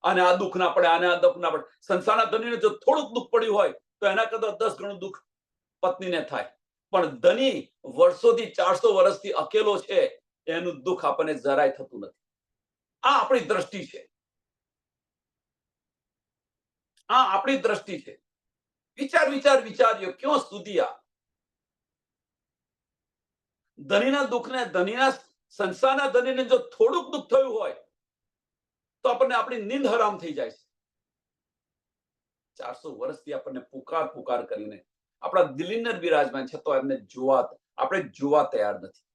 અને આ દુઃખ ના પડે, આને આ દુઃખ ના પડે. સંસારના ધનીને જો થોડુંક દુઃખ પડ્યું હોય તો એના કરતા 10 ગણું દુઃખ પત્નીને થાય. પણ ધની વર્ષોથી 400 વર્ષથી અકેલો છે, એનું દુઃખ આપણને જરાય થતું નથી. આ આપણી દ્રષ્ટિ છે. આ આપણી દ્રષ્ટિ છે. વિચાર્યો ક્યાં સુધી આ ધનીના દુઃખને, ધનીના સંસારના ધનીને જો થોડુંક દુઃખ થયું હોય તો આપણને આપણી નીંદ હરામ થઈ જાય છે. 400 વર્ષથી આપણને પુકાર કરીને આપણા દિલની અંદર બિરાજમાન છે, તો એમને આપણે જોવા તૈયાર નથી.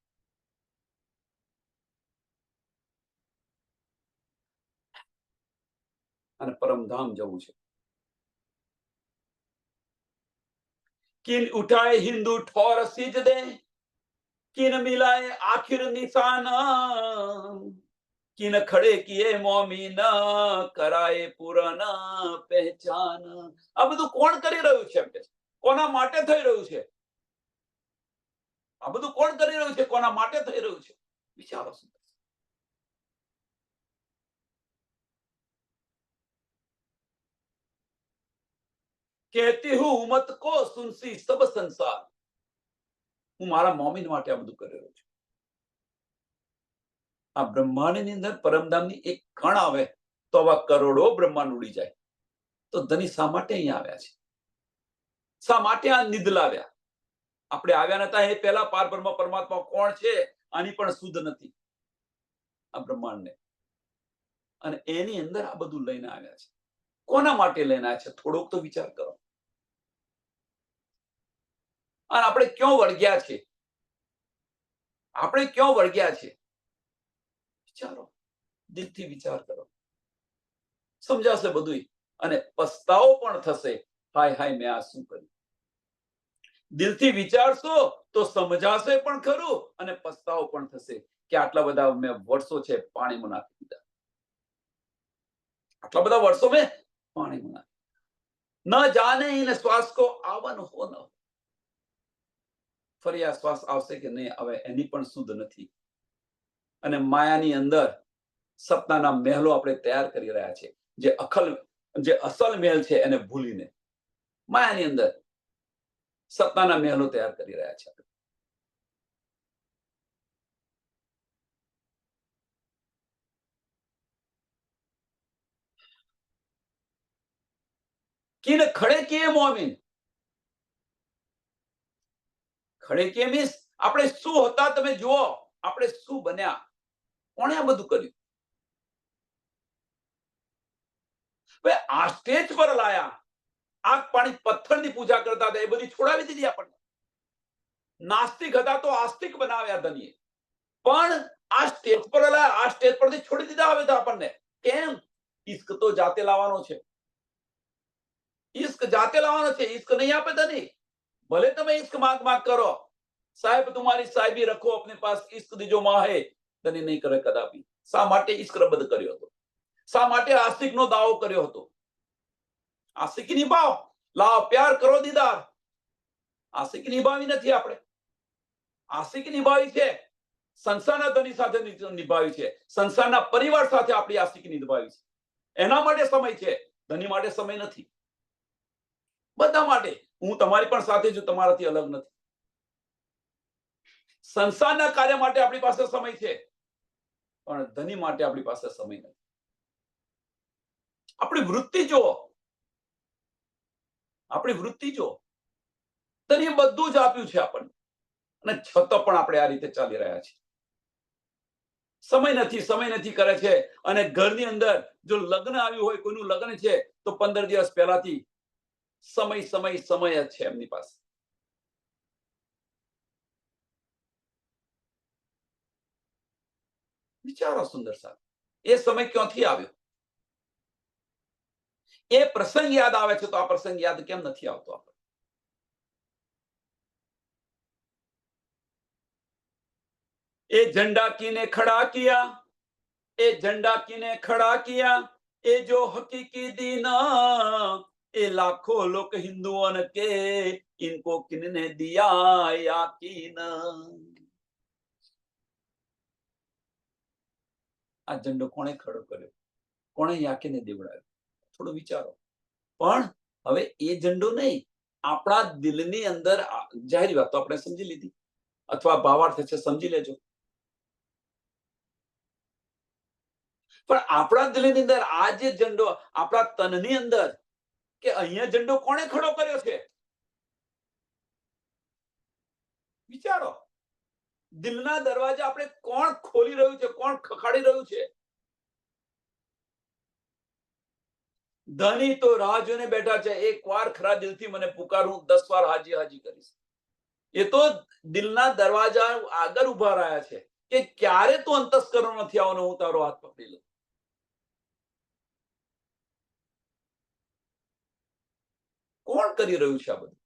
અને પરમધામ જવું છે. किन उठाए हिंदू ठोर सिजदे, किन मिलाए आखिर निशाना, किन खड़े किए मोमीन कराए पुराना પહેચાન. આ બધું કોણ કરી રહ્યું છે? કોના માટે થઈ રહ્યું છે? આ બધું કોણ કરી રહ્યું છે? કોના માટે થઈ રહ્યું છે? વિચારો. કહેતી હું ઉમત કો સુનસી સબ સંસાર. હું મારા મોમીન માટે આ બધું કરી રહ્યો છું. આ બ્રહ્માંડની અંદર પરમધામની એક કણ આવે તો આવા કરોડો બ્રહ્માંડ ઉડી જાય. તો ધની શા માટે અહીંયા આવ્યા છે? શા માટે આ નિધ લાવ્યા? આપણે આવ્યા નતા એ પહેલા પાર બ્રહ્મ પરમાત્મા કોણ છે આની પણ શુદ્ધ નથી આ બ્રહ્માંડને. અને એની અંદર આ બધું લઈને આવ્યા છે. કોના માટે લઈને આવ્યા છે? થોડોક તો વિચાર કરો. અને આપણે ક્યાં વળગ્યા છે? આપણે ક્યાં વળગ્યા છે? વિચારો, દિલથી વિચાર કરો. સમજાશે બધું, અને પસ્તાવો પણ થશે, હાય હાય મેં આ શું કર્યું. દિલથી વિચારશો તો સમજાશે પણ ખરું, અને પસ્તાવો પણ થશે કે આટલા બધા મેં વર્ષો છે પાણીમાં નાખી દીધા, આટલા બધા વર્ષો મેં પાણીમાં નાખી. ન જાને ઇન શ્વાસ કો આવન હો ન, ફરી આ શ્વાસ આવશે કે નહીં આવે એની પણ શુદ્ધ નથી. અને માયાની અંદર સપનાના મહેલો આપણે તૈયાર કરી રહ્યા છે, જે અસલ મહેલ છે એને ભૂલીને માયાની અંદર સપનાના મહેલો તૈયાર કરી રહ્યા છે. કિન ખડે કિએ મોમિન, ખડે કિએ મીન્સ આપણે શું હતા તમે જુઓ, આપણે શું બન્યા, કોણે આ બધું કર્યું. આ સ્ટેજ પર લાયા, આગ પાણી પથ્થરની પૂજા કરતા હતા, એ બધી છોડાવી દીધી આપણને. નાસ્તિક હતા તો આસ્તિક બનાવ્યા ધનીએ, પણ આ સ્ટેજ પર લાયા, આ સ્ટેજ પરથી છોડી દીધા હવે તો આપણને. કેમ? ઈશ્ક તો જાતે લાવવાનો છે, ઈશ્ક જાતે લાવવાનો છે, ઈશ્ક નહીં આપે ધની. ભલે તમે ઈશ્ક માંગ માંગ કરો, સાહેબ तुम्हारी साहिबी रखो अपने पास, इश्क दीजो माहे, ધની નહીં કરે કદાપી. શા માટે ઈશ્ક રબદ કર્યો હતો? શા માટે આસ્તિકનો દાવો કર્યો હતો? આસ્તિકી નિભાવ, લાવ પ્યાર કરો દીદાર. આસ્તિકી નિભાવી નથી આપણે, આસ્તિકી નિભાવી છે સંસારના ધની સાથે નિભાવી છે, સંસારના પરિવાર સાથે આપણી આસ્તિકી નિભાવી છે. એના માટે સમય છે, ધની માટે સમય નથી. બધા માટે. હું તમારી પણ સાથે છું, તમારાથી અલગ નથી. સંસારના કાર્ય માટે આપણી પાસે સમય છે, પણ ધની માટે આપણી પાસે સમય નથી. આપણી વૃત્તિ જુઓ, આપણી વૃત્તિ જુઓ. ધની બધું જ આપ્યું છે આપણને, અને છતાં પણ આપણે આ રીતે ચાલી રહ્યા છીએ. સમય નથી કરે છે. અને ઘરની અંદર જો લગ્ન આવ્યું હોય, કોઈનું લગ્ન છે, તો 15 દિવસ પહેલાથી સમય જ છે એમની પાસે. વિચારો સુંદર સાહેબ, એ સમય ક્યાંથી આવ્યો? એ પ્રસંગ યાદ આવે છે તો આ પ્રસંગ યાદ કેમ નથી આવતો આપણે? એ झंडा किने खड़ा किया, ए झंडा किने खड़ा किया, ए जो हकीकी दीना, ए लाखों लोग हिंदुओं के, इनको किनने दिया याकीन. આ ઝંડો કોણે ખડો કર્યો, કોણે યાકીને દેવડાવ્યો? થોડું વિચારો. પણ હવે એ ઝંડો નહીં, આપણા દિલની અંદર જાહેર વાત તો આપણે સમજી લીધી, અથવા ભાવાર્થ છે સમજી લેજો. પણ આપણા દિલની અંદર આ જે ઝંડો, આપણા તનની અંદર, કે અહીંયા ઝંડો કોણે ખડો કર્યો છે? વિચારો. દિલના દરવાજા આપણે કોણ ખોલી રહ્યું છે, કોણ ખખાડી રહ્યું છે? ધની તો રાહ જોઈને બેઠા છે, એક વાર ખરા દિલથી મને પુકાર, હું 10 વાર હાજી હાજી કરીશ. એ તો દિલના દરવાજા આગળ ઉભા રહ્યા છે કે ક્યારે તું અંતસ્કરણ નથી આવવાનો, હું તારો હાથ પકડી લઉં. કોણ કરી રહ્યું છે આ બધું?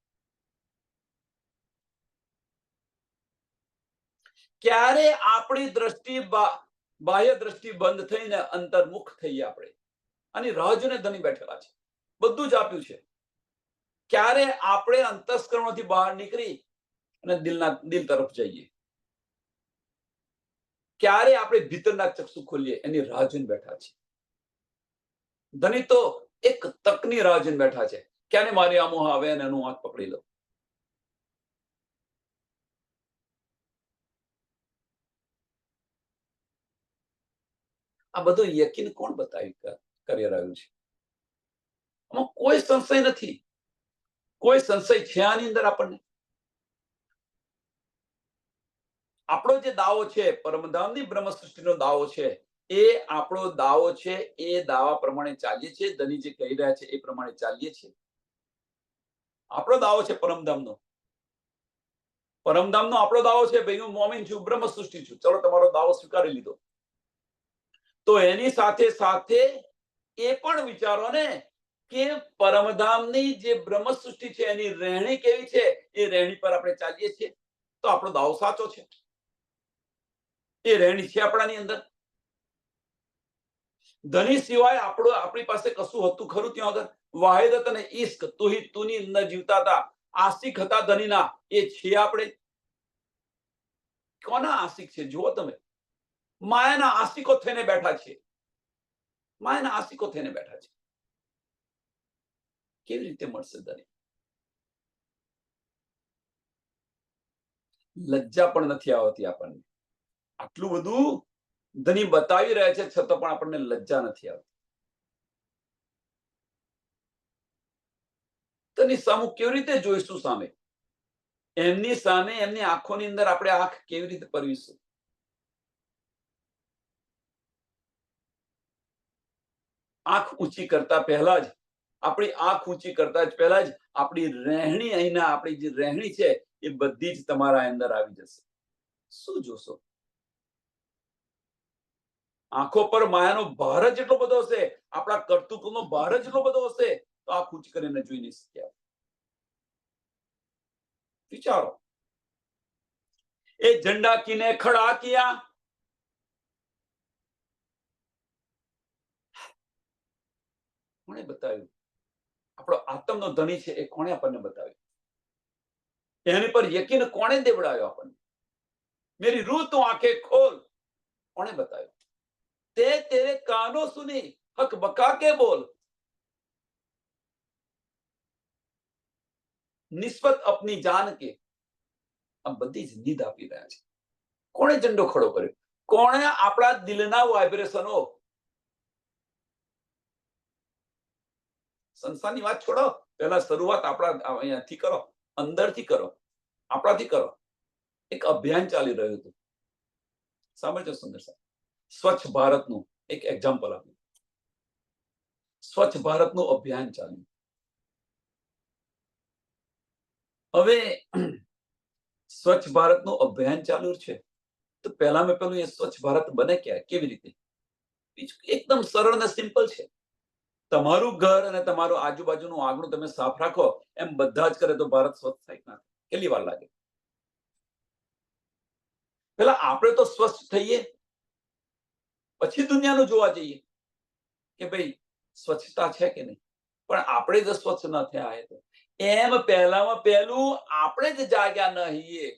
ક્યારે આપણી દ્રષ્ટિ, બાહ્ય દ્રષ્ટિ બંધ થઈને અંતર્મુખ થઈએ આપણે, અને રાહ જોઈને ધની બેઠેલા છે, બધું જ આપ્યું છે. ક્યારે આપણે અંતસ્કરણોથી બહાર નીકળી અને દિલ તરફ જઈએ? ક્યારે આપણે ભીતરના ચક્ષુ ખોલીએ, એની રાહ જોઈને બેઠા છે. ધની તો એક તકની રાહ જોઈને બેઠા છે, ક્યારે મારી આમો આવે અને એનું હાથ પકડી લો. આ બધું યકીન કોણ કરી રહ્યું છે? આમાં કોઈ સંશય નથી, કોઈ સંશય છે આની અંદર આપણને? આપણો જે દાવો છે, પરમધામની બ્રહ્મ સૃષ્ટિનો દાવો છે, એ આપણો દાવો છે. એ દાવા પ્રમાણે ચાલીએ છીએ, ધની જે કહી રહ્યા છે એ પ્રમાણે ચાલીએ છીએ. આપણો દાવો છે પરમધામનો. પરમધામનો આપણો દાવો છે, ભાઈ હું મોમીન છું, બ્રહ્મ સૃષ્ટિ છું. ચલો, તમારો દાવો સ્વીકારી લીધો. તો એની સાથે સાથે એ પણ વિચારો ને કે પરમધામની જે બ્રહ્મ સૃષ્ટિ છે એની રહેણી કેવી છે, એ રહેણી પર આપણે ચાલીએ છીએ તો આપણો દાવ સાચો છે. એ રહેણી છે આપણાની અંદર. ધની સિવાય આપણી પાસે કશું હતું ખરું ત્યાં આગળ? વાહિદત અને ઈશ્ક તુહી તુની અંદર જીવતા હતા. આશિક હતા ધનીના, એ છીએ આપણે? કોના આશિક છે જુઓ તમે. માયાના આશિકો થઈને બેઠા છે. માયાના આશિકો થઈને બેઠા છે. કેવી રીતે મળશે ધની? લજ્જા પણ નથી આવતી આપણને. આટલું બધું ધની બતાવી રહ્યા છે છતાં પણ આપણને લજ્જા નથી આવતી. તેની સામે કેવી રીતે જોઈશું? સામે એમની સામે એમની આંખોની અંદર આપણે આંખ કેવી રીતે પરવીશું? આંખ ઊંચી કરતા પહેલા જ, આપણી આંખ ઊંચી કરતા જ પહેલા જ આપણી રહેણી, અહીંના આપણી જે રહેણી છે એ બધી જ તમારા અંદર આવી જશે. શું જોશો? આંખો પર માયાનો ભાર જ એટલો બધો હશે, આપણા કર્તૃત્વનો ભાર જ એટલો બધો હશે તો આંખ ઊંચી કરીને જોઈ નહીં શક્યા. વિચારો. એ ઝંડા કીને ખડા કિયા, કોણે બતાવ્યું? આપણો આત્મનો ધણી છે એ કોણે આપણને બતાવ્યું? એની પર યકીન કોણે દેવડાવ્યો આપણને? મેરી રૂહ તો આંખે ખોલ, કોણે બતાવ્યું? તે તેરે કાનો સુની, હક બકા કે બોલ, નિસ્બત અપની જાન કે. આ બધી જ નીંદ આપી રહ્યા છે. કોણે ઝંડો ખડો કર્યો? કોણે આપણા દિલના વાઇબ્રેશનો? સંસારની વાત છોડો, પહેલા શરૂઆત આપણા અહીંયાથી કરો, અંદરથી કરો, આપણાથી કરો. એક અભિયાન ચાલી રહ્યું હતું, સાંભળજો સુંદર સાહેબ. સ્વચ્છ ભારતનું એક એક્ઝામ્પલ આપ્યું. સ્વચ્છ ભારતનું અભિયાન ચાલ્યું. હવે સ્વચ્છ ભારતનું અભિયાન ચાલુ છે તો પહેલામાં પહેલું એ સ્વચ્છ ભારત બને ક્યાં, કેવી રીતે? એકદમ સરળ અને સિમ્પલ છે. તમારું ઘર અને તમારું આજુબાજુનું આંગણું તમે સાફ રાખો, એમ બધા જ કરે તો ભારત સ્વચ્છ થાય ના? કેટલી વાર લાગે? પેલા આપણે તો સ્વચ્છ થઈએ, પછી દુનિયાનું જોવા જઈએ કે ભાઈ સ્વચ્છતા છે કે નહીં. પણ આપણે જ સ્વચ્છ ન થયા તો એમ પહેલામાં પહેલું આપણે જ જાગ્યા નહીએ.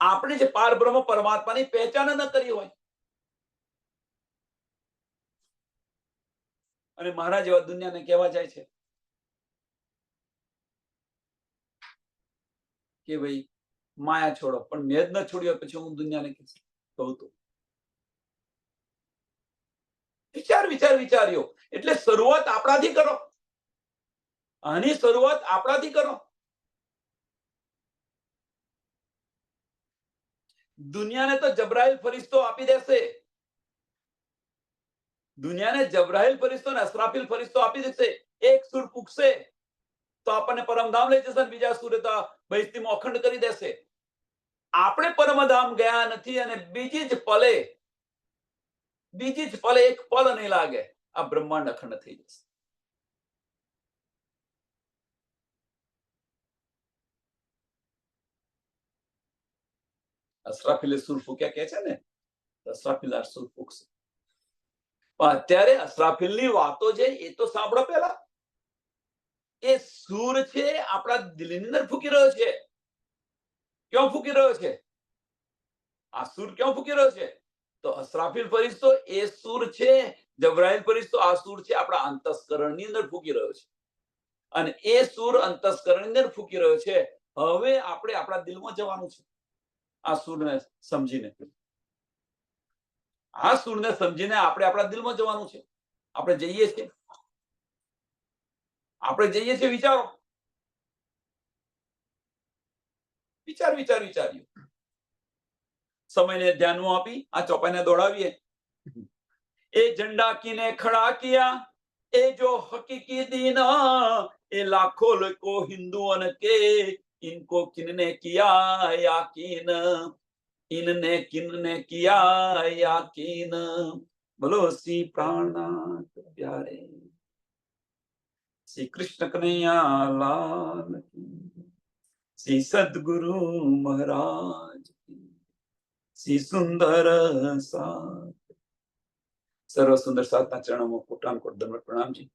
આપણે જે પારબ્રહ્મ પરમાત્માની પહેચાન ન કરી હોય. અને મારા જેવા દુનિયાને કહેવા જાય છે કે ભાઈ માયા છોડો, પણ મેં જ ન છોડ્યો પછી હું દુનિયાને કહું તો વિચાર્યો. એટલે શરૂઆત આપણાથી કરો. આની શરૂઆત આપણાથી કરો. દુનિયાને તો જબરાઈલ ફરિશ્તો આપી દેશે. દુનિયાને જબરાઈલ ફરિશ્તો ને અસરાફીલ ફરિશ્તો આપી દેશે. એક સુર પૂછશે તો આપણને પરમધામ લઈ જશે, બીજા સુરે તો બહિસ્તીમાં અખંડ કરી દેશે. આપણે પરમધામ ગયા નથી અને બીજી જ પલે એક પલ નહીં લાગે આ બ્રહ્માંડ અખંડ થઈ જશે. અસરાફીલે સુર ફૂક્યા કે છે ને, અસરાફીલ સુર ફૂકશે. અત્યારે અસરાફીલની વાતો છે એ તો સાંભળો પહેલા. એ સૂર છે આપણા દિલની અંદર ફૂકી રહ્યો છે. ક્યાં ફૂકી રહ્યો છે? આ સૂર ક્યાં ફૂકી રહ્યો છે? તો અસરાફીલ ફરિશ્તો એ સૂર છે, જબરાઈલ ફરિશ્તો આ સૂર છે આપણા અંતસ્કરણની અંદર ફૂકી રહ્યો છે. અને એ સૂર અંતસ્કરણની અંદર ફૂકી રહ્યો છે. હવે આપણે આપણા દિલમાં જવાનું છે આ સૂરને સમજીને. આ સૂરને સમજીને આપણે આપણા દિલમાં જવાનું છે. આપણે જઈએ છીએ. વિચારો. વિચાર્યું. સમયને ધ્યાનમાં આપી આ ચોપાઈને દોડાવીએ. એ ઝંડા કીને ખડા કિયા, એ જો હકીકી દીના, એ લાખો લોકો હિન્દુઓન કે इनको किनने किया याकीन, इनने किनने किया याकीन, બોલો શ્રી પ્રાણનાથ પ્યારે, શ્રી કૃષ્ણ કનૈયા લાલ કી, શ્રી સદગુરુ મહારાજ કી, શ્રી સુંદર સાથ. સર્વ સુંદર સાધના ચરણોમાં કોટાન કોટ દંડવત પ્રણામજી.